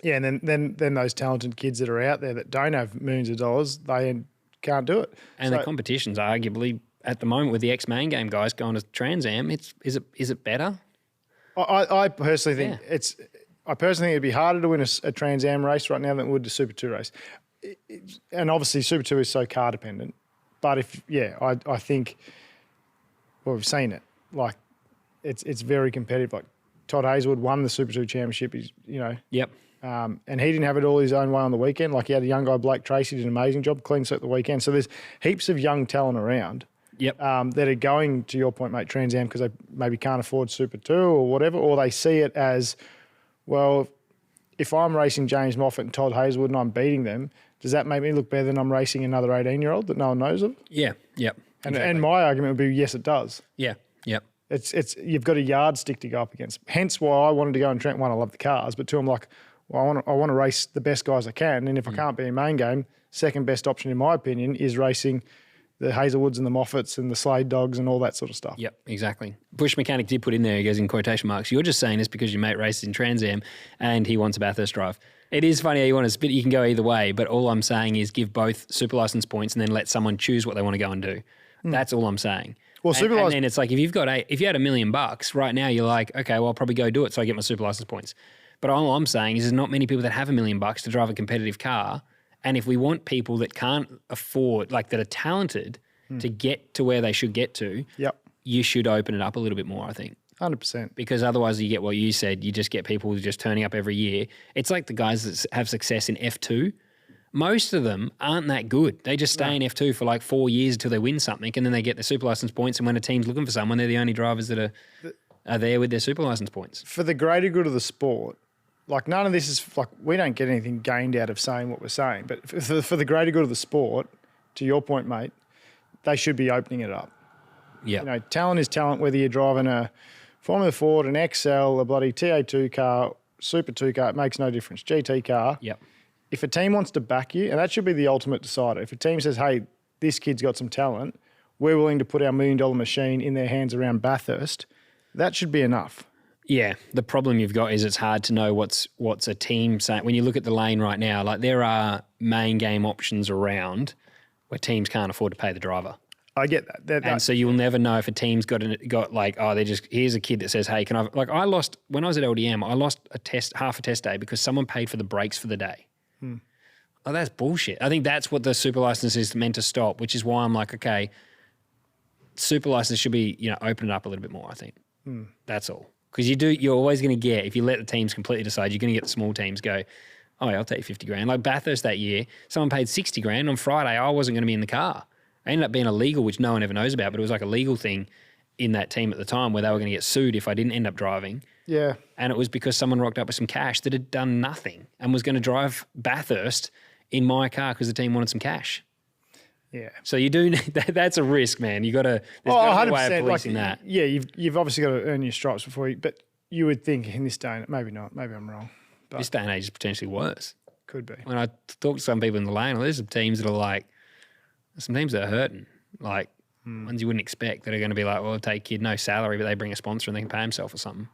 Yeah, and then those talented kids that are out there that don't have millions of dollars, they can't do it. And the competition's arguably, at the moment, with the ex-main game guys going to TRANSAM, is it better? I personally think I personally think it'd be harder to win a TRANSAM race right now than it would a Super 2 race. And obviously Super 2 is so car dependent. But I think, well, we've seen it. Like, it's very competitive. Like, Todd Hazelwood won the Super 2 championship. He's, you know. Yep. And he didn't have it all his own way on the weekend. Like, he had a young guy, Blake Tracy, did an amazing job, clean swept the weekend. So there's heaps of young talent around. Yep. That are going, to your point, mate, TRANSAM because they maybe can't afford Super 2 or whatever, or they see it as, well, if I'm racing James Moffat and Todd Hazelwood and I'm beating them, does that make me look better than I'm racing another 18-year-old that no one knows of? Yeah, yep. And my argument would be, yes, it does. Yeah, yep. It's you've got a yardstick to go up against. Hence why I wanted to go and Trent. One, I love the cars, but two, I'm like, well, I want to race the best guys I can, and if I can't be in main game, second best option in my opinion is racing the Hazelwoods and the Moffats and the Slade Dogs and all that sort of stuff. Yep, exactly. Bush Mechanic did put in there, he goes in quotation marks, you're just saying this because your mate races in TRANSAM and he wants a Bathurst drive. It is funny how you want to spit, you can go either way, but all I'm saying is give both super license points and then let someone choose what they want to go and do. That's all I'm saying. Well, and then it's like, if you had $1 million right now, you're like, okay, well, I'll probably go do it so I get my super license points. But all I'm saying is there's not many people that have $1 million to drive a competitive car. And if we want people that can't afford, like that are talented to get to where they should get to, you should open it up a little bit more, I think. 100%. Because otherwise you get what you said, you just get people just turning up every year. It's like the guys that have success in F2. Most of them aren't that good. They just stay in F2 for like 4 years until they win something, and then they get their super license points, and when a team's looking for someone, they're the only drivers that are there with their super license points. For the greater good of the sport, like none of this is like, we don't get anything gained out of saying what we're saying, but for the greater good of the sport, to your point, mate, they should be opening it up. Yeah. You know, talent is talent, whether you're driving a Formula Ford, an XL, a bloody TA2 car, Super 2 car, it makes no difference. GT car. Yep. If a team wants to back you, and that should be the ultimate decider, if a team says, hey, this kid's got some talent, we're willing to put our $1 million machine in their hands around Bathurst, that should be enough. Yeah, the problem you've got is it's hard to know what's a team saying. When you look at the lane right now, like there are main game options around where teams can't afford to pay the driver. I get that. And so you'll never know if a team's got like, oh, they're just, here's a kid that says, hey, I lost, when I was at LDM, I lost half a test day because someone paid for the brakes for the day. Oh, that's bullshit. I think that's what the super license is meant to stop, which is why I'm like, okay, super license should be, open it up a little bit more, I think. That's all. Because you're always going to get, if you let the teams completely decide, you're going to get the small teams go, oh, yeah, I'll take 50 grand. Like Bathurst that year, someone paid 60 grand. On Friday, I wasn't going to be in the car. I ended up being illegal, which no one ever knows about, but it was like a legal thing in that team at the time where they were going to get sued if I didn't end up driving. Yeah. And it was because someone rocked up with some cash that had done nothing and was going to drive Bathurst in my car because the team wanted some cash. Yeah. So you do, that's a risk, man. You got to, there's got to be a way of policing that. Yeah, you've obviously got to earn your stripes before you, but you would think in this day, maybe not, maybe I'm wrong. But This day and age is potentially worse. could be. When I talk to some people in the lane, there's some teams that are like, some teams that are hurting, like ones you wouldn't expect that are going to be like, well, take kid, no salary, but they bring a sponsor and they can pay himself or something.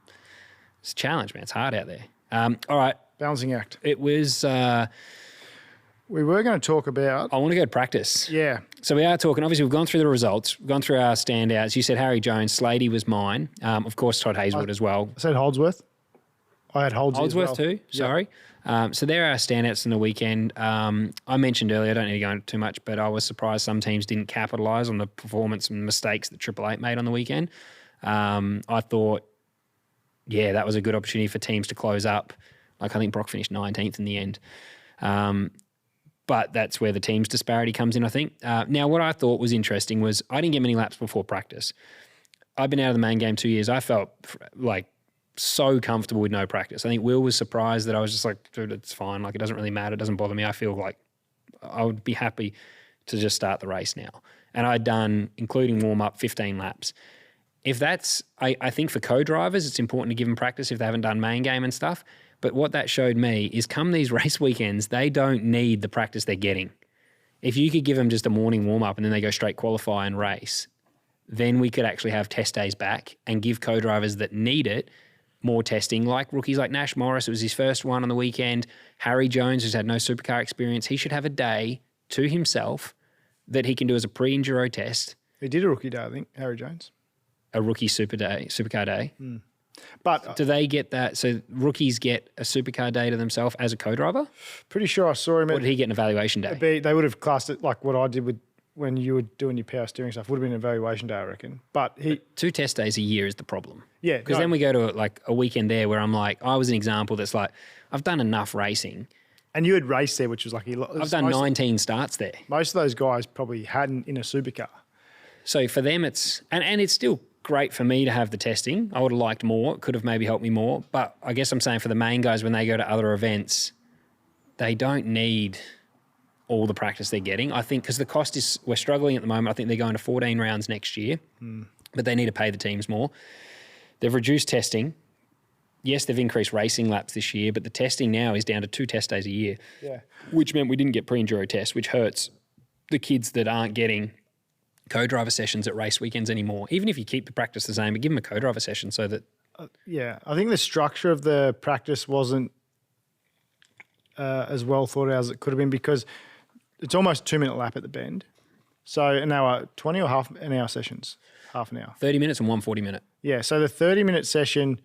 It's a challenge, man. It's hard out there. All right. Balancing act. It was, We were going to talk about. I want to go to practice. Yeah. So we are talking, obviously we've gone through the results, we've gone through our standouts. You said Harry Jones, Slady was mine. Of course, Todd Hazelwood as well. I said Holdsworth. I had Holdsworth Holdsworth too, sorry. So there are our standouts in the weekend. I mentioned earlier, I don't need to go into too much, but I was surprised some teams didn't capitalise on the performance and mistakes that Triple Eight made on the weekend. I thought, yeah, that was a good opportunity for teams to close up. Like I think Brock finished 19th in the end. But that's where the team's disparity comes in, I think. Now, what I thought was interesting was I didn't get many laps before practice. I've been out of the main game 2 years. I felt like so comfortable with no practice. I think Will was surprised that I was just like, dude, it's fine. Like, it doesn't really matter. It doesn't bother me. I feel like I would be happy to just start the race now. And I'd done, including warm-up, 15 laps. If that's, I think for co-drivers, it's important to give them practice if they haven't done main game and stuff. But what that showed me is come these race weekends, they don't need the practice they're getting. If you could give them just a morning warm-up and then they go straight qualify and race, then we could actually have test days back and give co-drivers that need it more testing, like rookies like Nash Morris. It was his first one on the weekend. Harry Jones, who's had no supercar experience, he should have a day to himself that he can do as a pre-enduro test. He did a rookie day, I think, Harry Jones. A rookie supercar day. But Do they get that? So rookies get a supercar day to themselves as a co-driver? pretty sure I saw him Or at. did he get an evaluation day? They would have classed it like what I did with when you were doing your power steering stuff. Would have been an evaluation day, I reckon. But he, 2 test days a year is the problem. yeah, Because then we go to like a weekend there where I'm like, I was an example that's like, I've done enough racing. and you had raced there, which was like I've done 19 starts there. Most of those guys probably hadn't in a supercar. So for them, it's, and it's still great for me to have the testing. I would have liked more. It could have maybe helped me more. But I guess I'm saying for the main guys, when they go to other events, they don't need all the practice they're getting. I think because the cost is, we're struggling at the moment. I think they're going to 14 rounds next year, but they need to pay the teams more. They've reduced testing. Yes, they've increased racing laps this year, but the testing now is down to 2 test days a year, Yeah. which meant we didn't get pre-enduro tests, which hurts the kids that aren't getting co-driver sessions at race weekends anymore. Even if you keep the practice the same, but give them a co-driver session so that Yeah, I think the structure of the practice wasn't as well thought out as it could have been because it's almost 2-minute lap at the bend. So an hour, 20 or half an hour sessions? Half an hour. 30 minutes and 1 40 minute. Yeah, so the 30-minute session,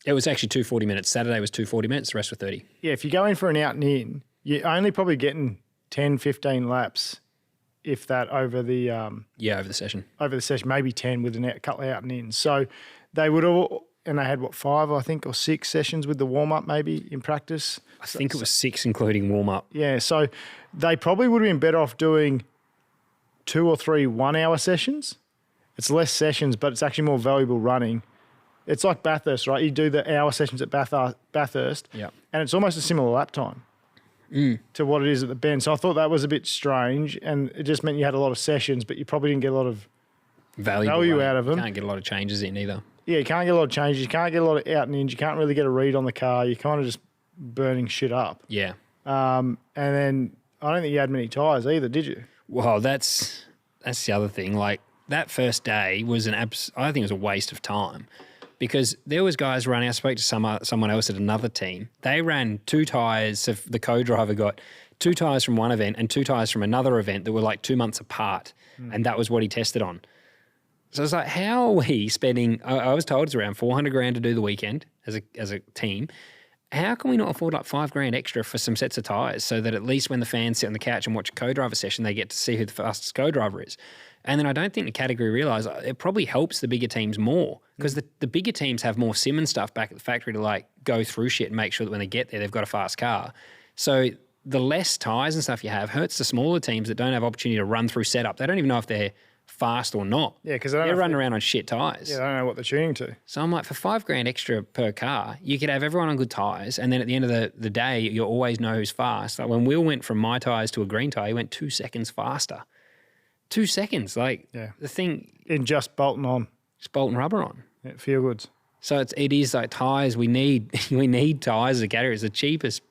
It was actually 2 40 minutes. Saturday was 2 40 minutes, the rest were 30. yeah, if you go in for an out and in, you're only probably getting 10, 15 laps, if that, over the Yeah, over the session. maybe 10 with a couple of out and in. So they would all, and they had what, 5, I think, or 6 sessions with the warm-up maybe in practice. I think it was 6 including warm-up. Yeah, so they probably would have been better off doing 2 or 3 1-hour sessions. It's less sessions, but it's actually more valuable running. It's like Bathurst, right? You do the hour sessions at Bathurst, Yeah. and it's almost a similar lap time to what it is at the bend. So I thought that was a bit strange, and it just meant you had a lot of sessions, but you probably didn't get a lot of Value out of them. Can't get a lot of changes in either. Yeah, you can't get a lot of changes. You can't get a lot of out and ins. You can't really get a read on the car. You're kind of just burning shit up. Yeah. And then I don't think you had many tyres either, did you? Well, that's the other thing. Like that first day was I think it was a waste of time because there was guys running. I spoke to someone else at another team. They ran 2 tyres. So the co-driver got 2 tyres from one event and 2 tyres from another event that were like 2 months apart. And that was what he tested on. So it's like, how are we spending, I was told it's around 400 grand to do the weekend as a team. How can we not afford like 5 grand extra for some sets of tyres so that at least when the fans sit on the couch and watch a co-driver session, they get to see who the fastest co-driver is? And then I don't think the category realised it probably helps the bigger teams more because the bigger teams have more sim and stuff back at the factory to like go through shit and make sure that when they get there, they've got a fast car. So the less tyres and stuff you have hurts the smaller teams that don't have opportunity to run through setup. They don't even know if they're fast or not. Yeah, because they're running around on shit tyres. Yeah, they don't know what they're tuning to. So I'm like, for 5 grand extra per car, you could have everyone on good tyres, and then at the end of the day, you always know who's fast. Like when Will went from my tyres to a green tyre, he went 2 seconds faster. 2 seconds, like the thing in just bolting on, just bolting rubber on. Yeah, feel goods. So it is like tyres. We need tyres as a category. It's the cheapest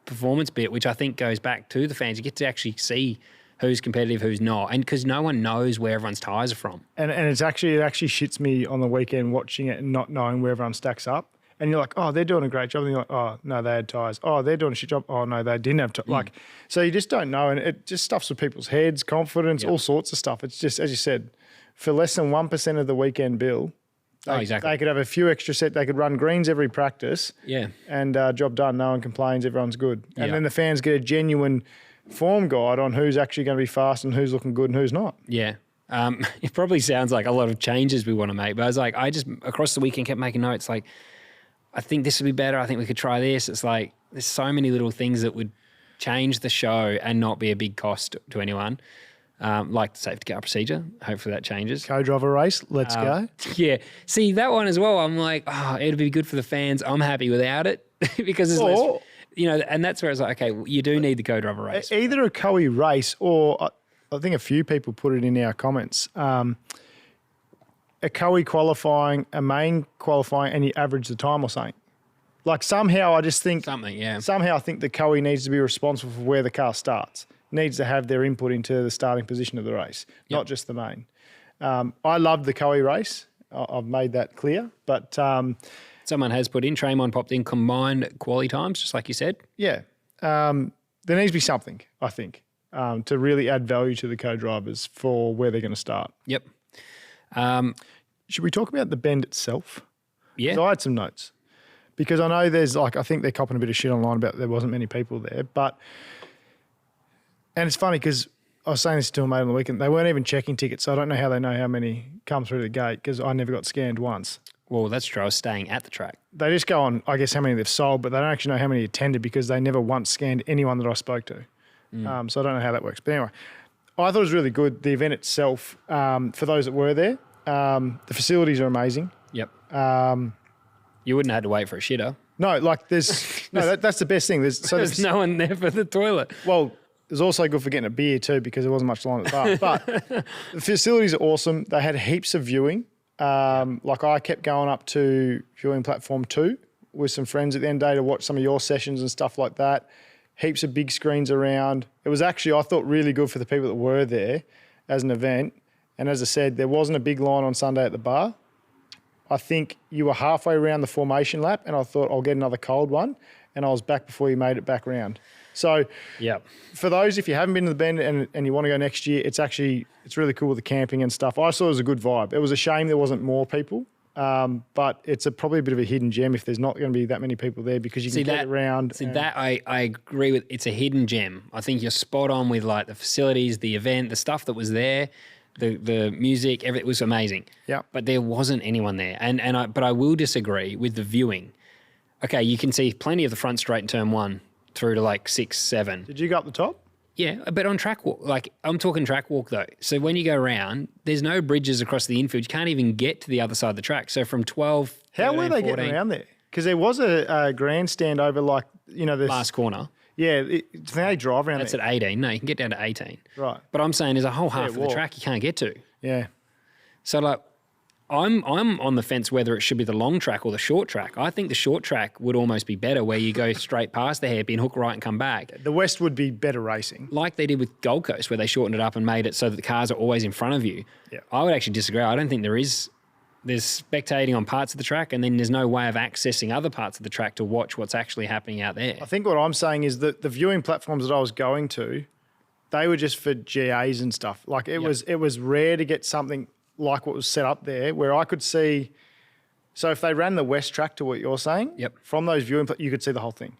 performance bit, which I think goes back to the fans. You get to actually see who's competitive, who's not, and because no one knows where everyone's tyres are from. And it actually shits me on the weekend watching it and not knowing where everyone stacks up. And you're like, oh, they're doing a great job. And you're like, oh, no, they had tyres. Oh, they're doing a shit job. Oh, no, they didn't have tyres. Like, so you just don't know. And it just stuffs with people's heads, confidence, all sorts of stuff. It's just, as you said, for less than 1% of the weekend bill, they could have a few extra set. They could run greens every practice. Yeah. And job done. No one complains. Everyone's good. And then the fans get a genuine form guide on who's actually going to be fast and who's looking good and who's not. Yeah. It probably sounds like a lot of changes we want to make, but I just across the weekend kept making notes like, I think this would be better. I think we could try this. It's like there's so many little things that would change the show and not be a big cost to anyone. Like the safety car procedure. Hopefully that changes. Co-driver race. Let's go. Yeah. See, that one as well, I'm like, oh, it'd be good for the fans. I'm happy without it because there's less, and that's where it's like, okay, you do need the co-driver race. Either a co-e race or I think a few people put it in our comments. A co-e qualifying, a main qualifying, and you average the time or something. Like somehow I just think... Somehow I think the co-e needs to be responsible for where the car starts. Needs to have their input into the starting position of the race, not just the main. I loved the co-e race. I've made that clear. But... someone has put in, Traymon popped in combined quali times, just like you said. Yeah. There needs to be something, I think, to really add value to the co-drivers for where they're going to start. Yep. Should we talk about the bend itself? Yeah. So I had some notes because I know there's I think they're copping a bit of shit online about there wasn't many people there, and it's funny because I was saying this to a mate on the weekend, they weren't even checking tickets, so I don't know how many come through the gate because I never got scanned once. Well, that's true. I was staying at the track. They just go on, I guess, how many they've sold, but they don't actually know how many attended because they never once scanned anyone that I spoke to. So I don't know how that works. But anyway, I thought it was really good. The event itself, for those that were there, the facilities are amazing. Yep. You wouldn't have had to wait for a shitter. No, like there's that's the best thing. There's no one there for the toilet. Well, it's also good for getting a beer too because there wasn't much line at the bar. But the facilities are awesome. They had heaps of viewing. Like I kept going up to viewing platform 2 with some friends at the end of the day to watch some of your sessions and stuff like that. Heaps of big screens around. It was actually, I thought, really good for the people that were there as an event. And as I said, there wasn't a big line on Sunday at the bar. I think you were halfway around the formation lap and I thought I'll get another cold one. And I was back before you made it back round. So for those, if you haven't been to the Bend and you want to go next year, it's really cool with the camping and stuff. I saw it was a good vibe. It was a shame there wasn't more people, but it's probably a bit of a hidden gem if there's not going to be that many people there because you can get around. That I agree with. It's a hidden gem. I think you're spot on with like the facilities, the event, the stuff that was there, the music, everything was amazing. Yeah. But there wasn't anyone there. But I will disagree with the viewing. Okay, you can see plenty of the front straight in turn 1 through to like 6, 7. Did you go up the top? Yeah, but on track walk, like I'm talking track walk though. So when you go around, there's no bridges across the infield. You can't even get to the other side of the track. So from 12, how were they getting around there? Because there was a grandstand over like, the last corner. Yeah, they drive around That's there. at 18. No, you can get down to 18. Right. But I'm saying there's a whole half of the track you can't get to. Yeah. So like, I'm on the fence whether it should be the long track or the short track. I think the short track would almost be better where you go straight past the hairpin, hook right and come back. The West would be better racing. Like they did with Gold Coast where they shortened it up and made it so that the cars are always in front of you. Yeah. I would actually disagree. I don't think there is there's spectating on parts of the track, and then there's no way of accessing other parts of the track to watch what's actually happening out there. I think what I'm saying is that the viewing platforms that I was going to, they were just for GAs and stuff. Like it was rare to get something like what was set up there where I could see. So if they ran the West track to what you're saying, from those viewing, you could see the whole thing.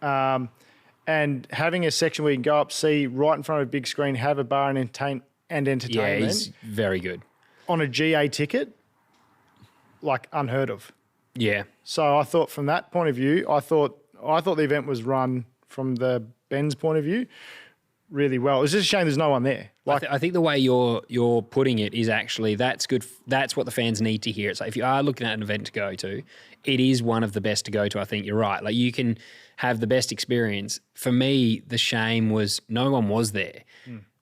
And having a section where you can go up, see right in front of a big screen, have a bar and entertainment. Yeah, he's very good. On a GA ticket, like unheard of. Yeah. So I thought from that point of view, I thought the event was run from the Ben's point of view really well. It's just a shame there's no one there. Like I think the way you're putting it is actually that's good. That's what the fans need to hear. It's like if you are looking at an event to go to, it is one of the best to go to. I think you're right. Like you can have the best experience. For me, the shame was no one was there.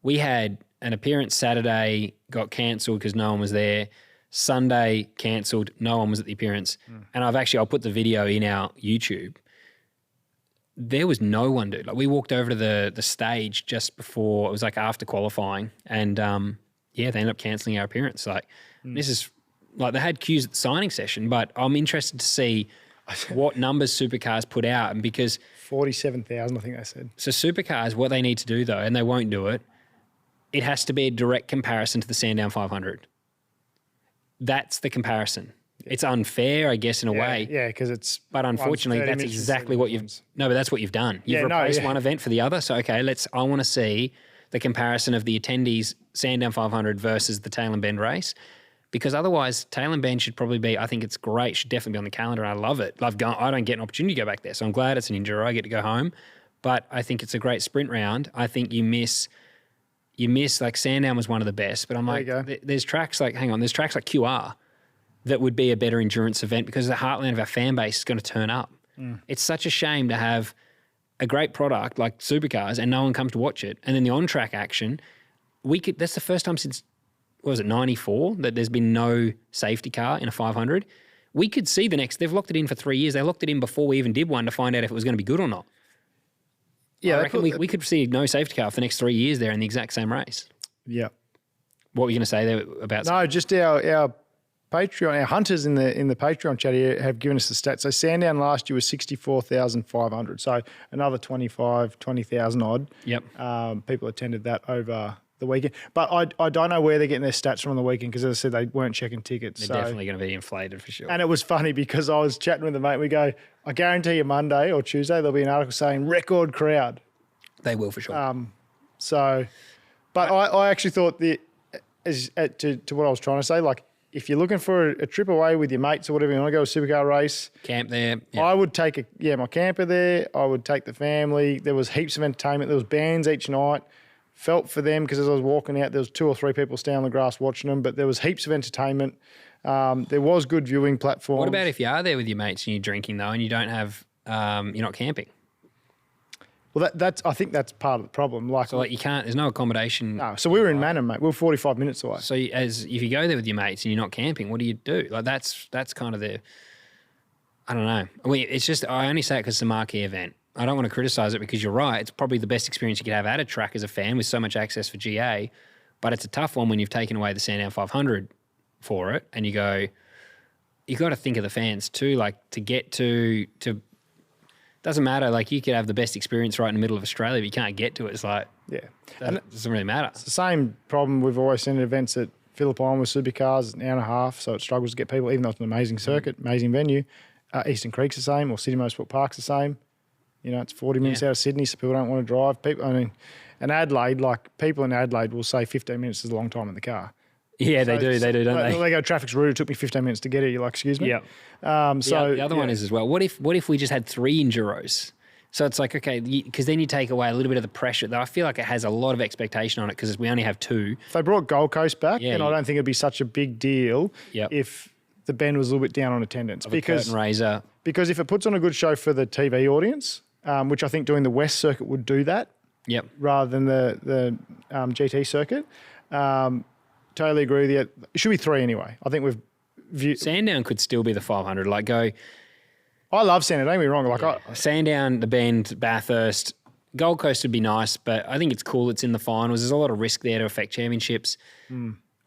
We had an appearance Saturday, got cancelled because no one was there. Sunday cancelled, no one was at the appearance. And I'll put the video in our YouTube. There was no one, dude. Like we walked over to the stage just before, it was like after qualifying, and they ended up cancelling our appearance. Like this is like they had queues at the signing session, but I'm interested to see what numbers Supercars put out, and because 47,000, I think they said. So Supercars, what they need to do though, and they won't do it, it has to be a direct comparison to the Sandown 500. That's the comparison. It's unfair, I guess, in a way. Yeah, because it's. But unfortunately, that's exactly what you've. No, but that's what you've done. You've replaced one event for the other. So okay, I want to see the comparison of the attendees Sandown 500 versus the Tail and Bend race, because otherwise Tail and Bend should probably be. I think it's great. Should definitely be on the calendar. I love it. I don't get an opportunity to go back there, so I'm glad it's an enduro. I get to go home, but I think it's a great sprint round. I think you miss like Sandown was one of the best, but I'm like, there's tracks like there's tracks like QR that would be a better endurance event because the heartland of our fan base is going to turn up. It's such a shame to have a great product like Supercars and no one comes to watch it. And then the on-track action, that's the first time since, 94, that there's been no safety car in a 500. We could see they've locked it in for 3 years. They locked it in before we even did one to find out if it was going to be good or not. Yeah, I reckon we could see no safety car for the next 3 years there in the exact same race. Yeah. What were you going to say there about? No, just our Patreon, our hunters in the Patreon chat here have given us the stats. So Sandown last year was 64,500. So another 20,000 odd. Yep. People attended that over the weekend. But I don't know where they're getting their stats from on the weekend because, as I said, they weren't checking tickets. They're definitely going to be inflated for sure. And it was funny because I was chatting with a mate. We go, I guarantee you Monday or Tuesday there'll be an article saying record crowd. They will for sure. But I actually thought to what I was trying to say, like, if you're looking for a trip away with your mates or whatever, you want to go to a supercar race. Camp there. Yep. I would take my camper there. I would take the family. There was heaps of entertainment. There was bands each night. Felt for them because as I was walking out, there was 2 or 3 people standing on the grass watching them, but there was heaps of entertainment. There was good viewing platforms. What about if you are there with your mates and you're drinking though and you don't have, you're not camping? Well, I think that's part of the problem. So you can't, there's no accommodation. No, so we were in Manham, mate. We were 45 minutes away. So if you go there with your mates and you're not camping, what do you do? Like that's kind of I don't know. It's just, I only say it because it's a marquee event. I don't want to criticise it because you're right. It's probably the best experience you could have at a track as a fan with so much access for GA, but it's a tough one when you've taken away the Sandown 500 for it and you got to think of the fans too, like to get to doesn't matter. Like you could have the best experience right in the middle of Australia, but you can't get to it. It's like, it doesn't really matter. It's the same problem we've always seen at events at Phillip Island with Supercars, an hour and a half, so it struggles to get people, even though it's an amazing circuit, amazing venue. Eastern Creek's the same, or City Motorsport Park's the same. You know, it's 40 minutes out of Sydney, so people don't want to drive. And Adelaide, like people in Adelaide will say 15 minutes is a long time in the car. Yeah, they do, don't they? They go, traffic's rude, it took me 15 minutes to get here. You're like, excuse me? Yeah. The other one is as well, what if we just had 3 enduros? So it's like, okay, because then you take away a little bit of the pressure. Though I feel like it has a lot of expectation on it because we only have 2. If they brought Gold Coast back, then I don't think it'd be such a big deal if the Bend was a little bit down on attendance. Because if it puts on a good show for the TV audience, which I think doing the West circuit would do that, rather than the GT circuit. Totally agree with you. It should be 3 anyway. I think Sandown could still be the 500. Like go. I love Sandown. Don't get me wrong. Sandown, the Bend, Bathurst, Gold Coast would be nice, but I think it's cool. It's in the finals. There's a lot of risk there to affect championships.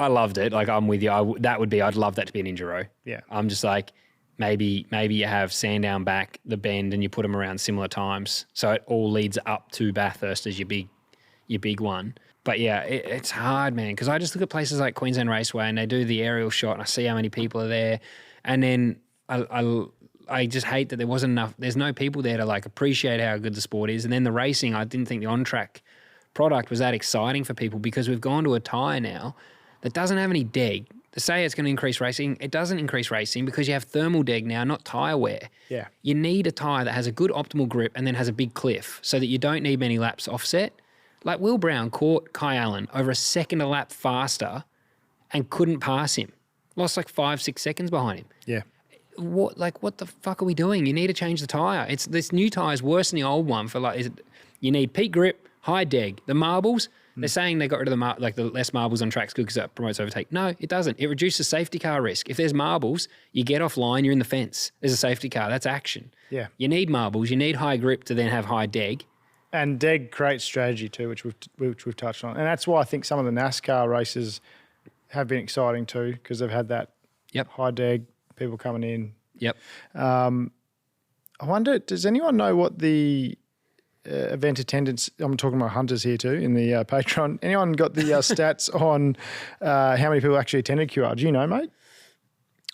I loved it. Like, I'm with you. I'd love that to be an Enduro. Yeah. I'm just like, maybe you have Sandown back, the bend, and you put them around similar times. So it all leads up to Bathurst as your big one. But yeah, it's hard, man, because I just look at places like Queensland Raceway and they do the aerial shot and I see how many people are there. And then I just hate that there wasn't enough. There's no people there to like appreciate how good the sport is. And then the racing, I didn't think the on-track product was that exciting for people because we've gone to a tyre now that doesn't have any deg. To say it's going to increase racing, it doesn't increase racing because you have thermal deg now, not tyre wear. Yeah. You need a tyre that has a good optimal grip and then has a big cliff so that you don't need many laps offset. Like Will Brown caught Kai Allen over a second a lap faster and couldn't pass him. Lost like 5-6 seconds behind him. Yeah. What the fuck are we doing? You need to change the tyre. This new tyre is worse than the old one for you need peak grip, high deg. The marbles, they're saying they got rid of the less marbles on tracks because that promotes overtake. No, it doesn't. It reduces safety car risk. If there's marbles, you get offline, you're in the fence. There's a safety car. That's action. Yeah. You need marbles. You need high grip to then have high deg. And deg creates strategy too, which we've touched on. And that's why I think some of the NASCAR races have been exciting too, because they've had that high deg, people coming in. Yep. I wonder, does anyone know what the event attendance, I'm talking about hunters here too, in the Patreon. Anyone got the stats on how many people actually attended QR? Do you know, mate?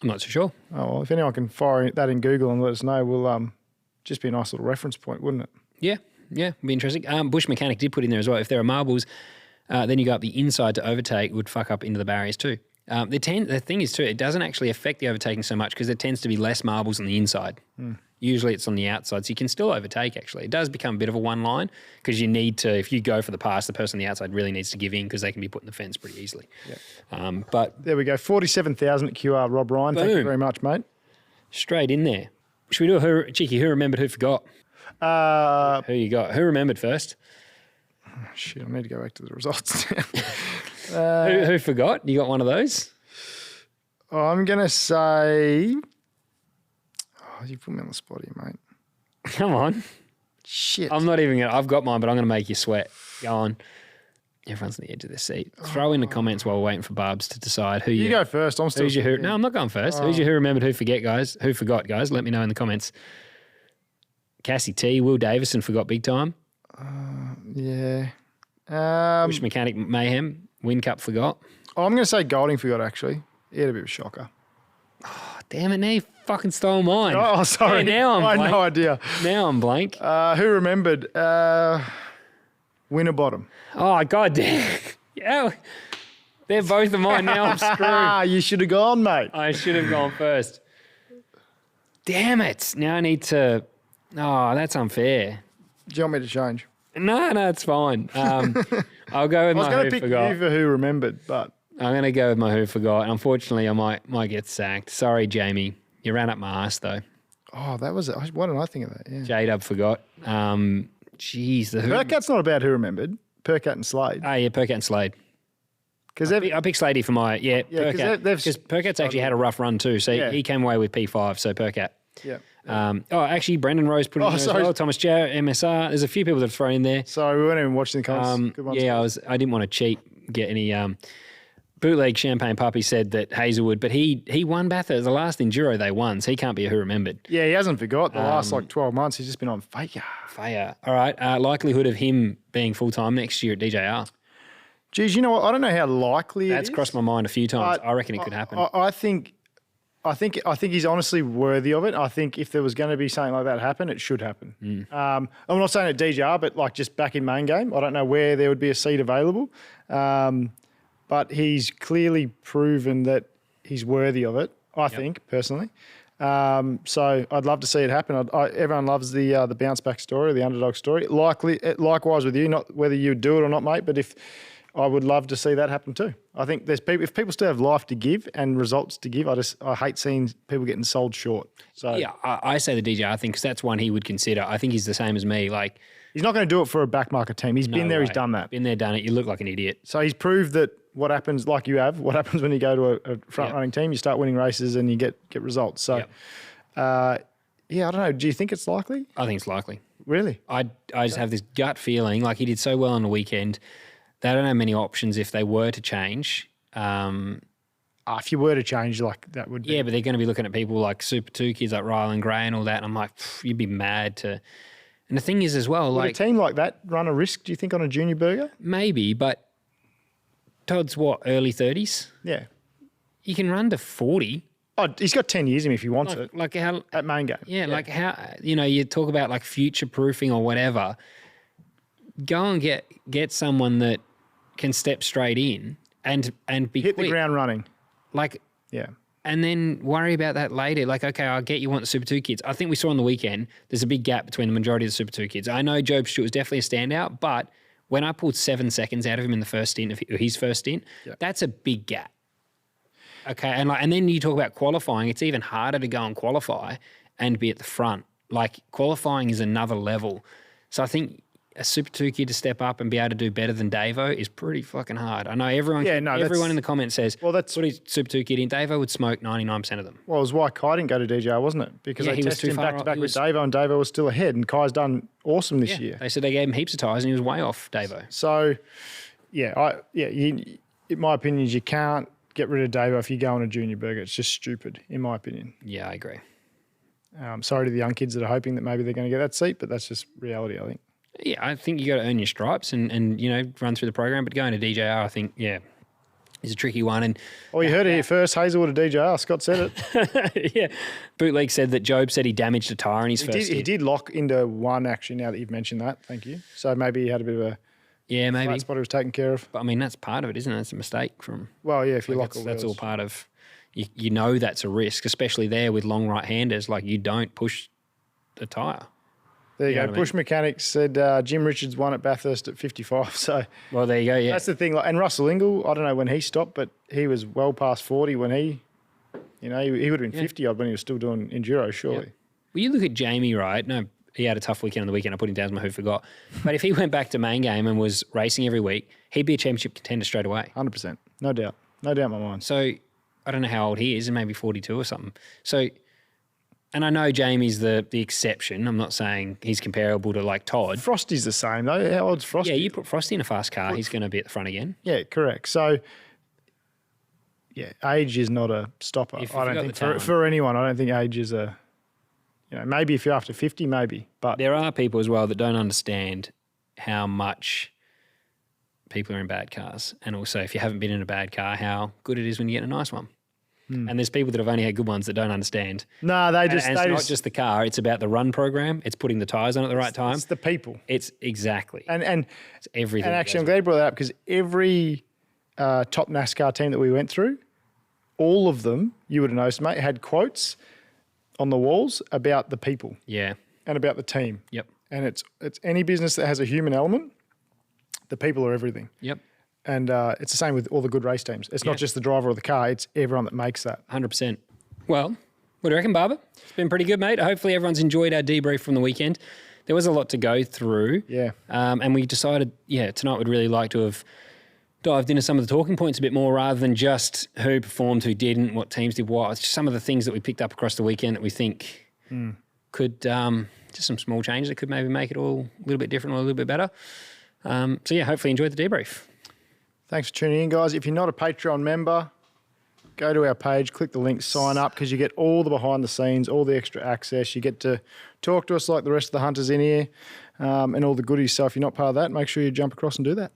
I'm not so sure. Oh, well, if anyone can fire that in Google and let us know, we'll just be a nice little reference point, wouldn't it? Yeah, it'd be interesting. Bush Mechanic did put in there as well. If there are marbles, then you go up the inside to overtake, it would fuck up into the barriers too. The thing is too, it doesn't actually affect the overtaking so much because there tends to be less marbles on the inside. Usually it's on the outside, so you can still overtake actually. It does become a bit of a one line because you need to, if you go for the pass, the person on the outside really needs to give in because they can be put in the fence pretty easily. Yeah. But there we go, 47,000 at QR, Rob Ryan. Boom. Thank you very much, mate. Straight in there. Should we do a cheeky who remembered, who forgot? Who you got? Who remembered first? Shit, I need to go back to the results now. Who forgot? You got one of those? I'm going to say... Oh, you put me on the spot here, mate. Come on. Shit. I'm not even going to... I've got mine, but I'm going to make you sweat. Go on. Everyone's on the edge of their seat. Throw in the comments while we're waiting for Barbs to decide who you go first. I'm still... Who's your who? No, I'm not going first. Who's your who remembered, who forget, guys? Who forgot, guys? Let me know in the comments. Cassie T, Will Davison forgot big time. Yeah. Bush Mechanic Mayhem, Win Cup forgot. Oh, I'm going to say Golding forgot, actually. He had a bit of a shocker. Oh, damn it, now you fucking stole mine. Oh, sorry. Yeah, now I'm blank. I had no idea. Now I'm blank. Who remembered? Winterbottom. Oh, God damn. Yeah. They're both of mine. Now I'm screwed. You should have gone, mate. I should have gone first. Damn it. Now I need to... Oh, that's unfair. Do you want me to change? No, it's fine. I'll go with my who forgot. I was going to pick you for who remembered, but... I'm going to go with my who forgot. Unfortunately, I might get sacked. Sorry, Jamie. You ran up my ass, though. Oh, that was it. Why didn't I think of that? Yeah. J-Dub forgot. Jeez. Percat's not about who remembered. Percat and Slade. Oh, yeah, Percat and Slade. Because I picked Slady for my... Yeah, Percat. Because Percat's actually had a rough run too. So he came away with P5, so Percat. Yeah. Actually, Brendan Rose put it in there as well. Thomas Jarrett, MSR. There's a few people that have thrown in there. Sorry, we weren't even watching the comments. Good ones. Yeah, I didn't want to cheat, get any... Bootleg Champagne Puppy said that Hazelwood, but he won Bathurst. The last Enduro they won, so he can't be a who remembered. Yeah, he hasn't forgot. The last 12 months, he's just been on fire. All right. Likelihood of him being full-time next year at DJR? Geez, you know what? I don't know how likely That's crossed my mind a few times. I reckon it could happen. I think he's honestly worthy of it. I think if there was going to be something like that happen, it should happen. I'm not saying at DJR, but like just back in main game. I don't know where there would be a seat available. But he's clearly proven that he's worthy of it, I think, personally. So I'd love to see it happen. Everyone loves the bounce back story, the underdog story. Likewise with you, not whether you do it or not, mate, but if I would love to see that happen too. I think there's people, if people still have life to give and results to give, I hate seeing people getting sold short. So yeah, I say the DJ, I think, because that's one he would consider. I think he's the same as me. Like, he's not going to do it for a back market team. He's been there, he's done that. Been there, done it. You look like an idiot. So he's proved that what happens, like you have, what happens when you go to a front-running team, you start winning races and you get results. So, I don't know. Do you think it's likely? I think it's likely. Really? I just have this gut feeling, like he did so well on the weekend. They don't have many options if they were to change. If you were to change, like that would be. Yeah, but they're going to be looking at people like Super 2 kids like Rylan Gray and all that. And I'm like, you'd be mad to. And the thing is as well, Would like a team like that run a risk, do you think, on a junior burger? maybe, but Todd's what, early 30s? Yeah. You can run to 40. Oh, he's got 10 years in him if he wants it Like how, at main game. yeah, like how, you talk about like future proofing or whatever. Go and get someone that can step straight in and be Hit quick. the ground running. Like, Yeah. and then worry about that later. Like, okay, I get you want the Super 2 kids. I think we saw on the weekend, there's a big gap between the majority of the Super 2 kids. I know Job Stewart was definitely a standout, but when I pulled 7 seconds out of him in the first stint, of his first stint, that's a big gap. Okay, and then you talk about qualifying. It's even harder to go and qualify and be at the front. Like, qualifying is another level. So I think a Super 2 kid to step up and be able to do better than Davo is pretty fucking hard. I know everyone in the comments says, well, that's what he's Super 2 kid in. Davo would smoke 99% of them. Well, it was why Kai didn't go to DJR, wasn't it? Because they he was tested too him far back-to-back off. with Davo, and Davo was still ahead, and Kai's done awesome this year. They said they gave him heaps of tyres and he was way off Davo. So, in my opinion, you can't get rid of Davo if you go on a junior burger. It's just stupid, in my opinion. Yeah, I agree. Sorry to the young kids that are hoping that maybe they're going to get that seat, but that's just reality, I think. Yeah, I think you got to earn your stripes and run through the program. But going to DJR, I think, is a tricky one. And you heard it here first. Hazelwood to DJR. Scott said it. yeah, Bootleg said that Job said he damaged a tyre in his first stint. He did lock into one, actually, now that you've mentioned that. Thank you. So maybe he had a bit of a flat spot he was taken care of. But, I mean, that's part of it, isn't it? It's a mistake from... Well, yeah, if you lock that's all part of... You know that's a risk, especially there with long right-handers. Like, you don't push the tyre. There you go. Bush Mechanics said Jim Richards won at Bathurst at 55. So, well, there you go. Yeah, that's the thing. And Russell Ingall, I don't know when he stopped, but he was well past 40 when he would have been 50 odd when he was still doing enduro. Surely. Yeah. Well, you look at Jamie, right? No, he had a tough weekend on the weekend. I put him down as my who forgot. But if he went back to main game and was racing every week, he'd be a championship contender straight away. 100%, no doubt in my mind. So I don't know how old he is, and maybe 42 or something. So. And I know Jamie's the exception. I'm not saying he's comparable to like Todd. Frosty's the same though. How old's Frosty? Yeah, you put Frosty in a fast car, he's going to be at the front again. Yeah, correct. So, yeah, age is not a stopper. I don't think for anyone. I don't think age is a. Maybe if you're after 50, maybe. But there are people as well that don't understand how much people are in bad cars, and also if you haven't been in a bad car, how good it is when you get a nice one. And there's people that have only had good ones that don't understand. No, it's not just the car. It's about the run program. It's putting the tyres on at the right time. It's the people. It's exactly. And it's everything. And actually, I'm glad you brought that up because every top NASCAR team that we went through, all of them, you would have noticed, mate, had quotes on the walls about the people. Yeah. And about the team. Yep. And it's any business that has a human element, the people are everything. Yep. And it's the same with all the good race teams. It's not just the driver or the car, it's everyone that makes that. 100%. Well, what do you reckon, Barber? It's been pretty good, mate. Hopefully everyone's enjoyed our debrief from the weekend. There was a lot to go through. Yeah. And we decided, tonight we'd really like to have dived into some of the talking points a bit more rather than just who performed, who didn't, what teams did what. It's just some of the things that we picked up across the weekend that we think could, just some small changes that could maybe make it all a little bit different or a little bit better. Hopefully you enjoyed the debrief. Thanks for tuning in, guys. If you're not a Patreon member, go to our page, click the link, sign up, because you get all the behind the scenes, all the extra access. You get to talk to us like the rest of the hunters in here and all the goodies. So if you're not part of that, make sure you jump across and do that.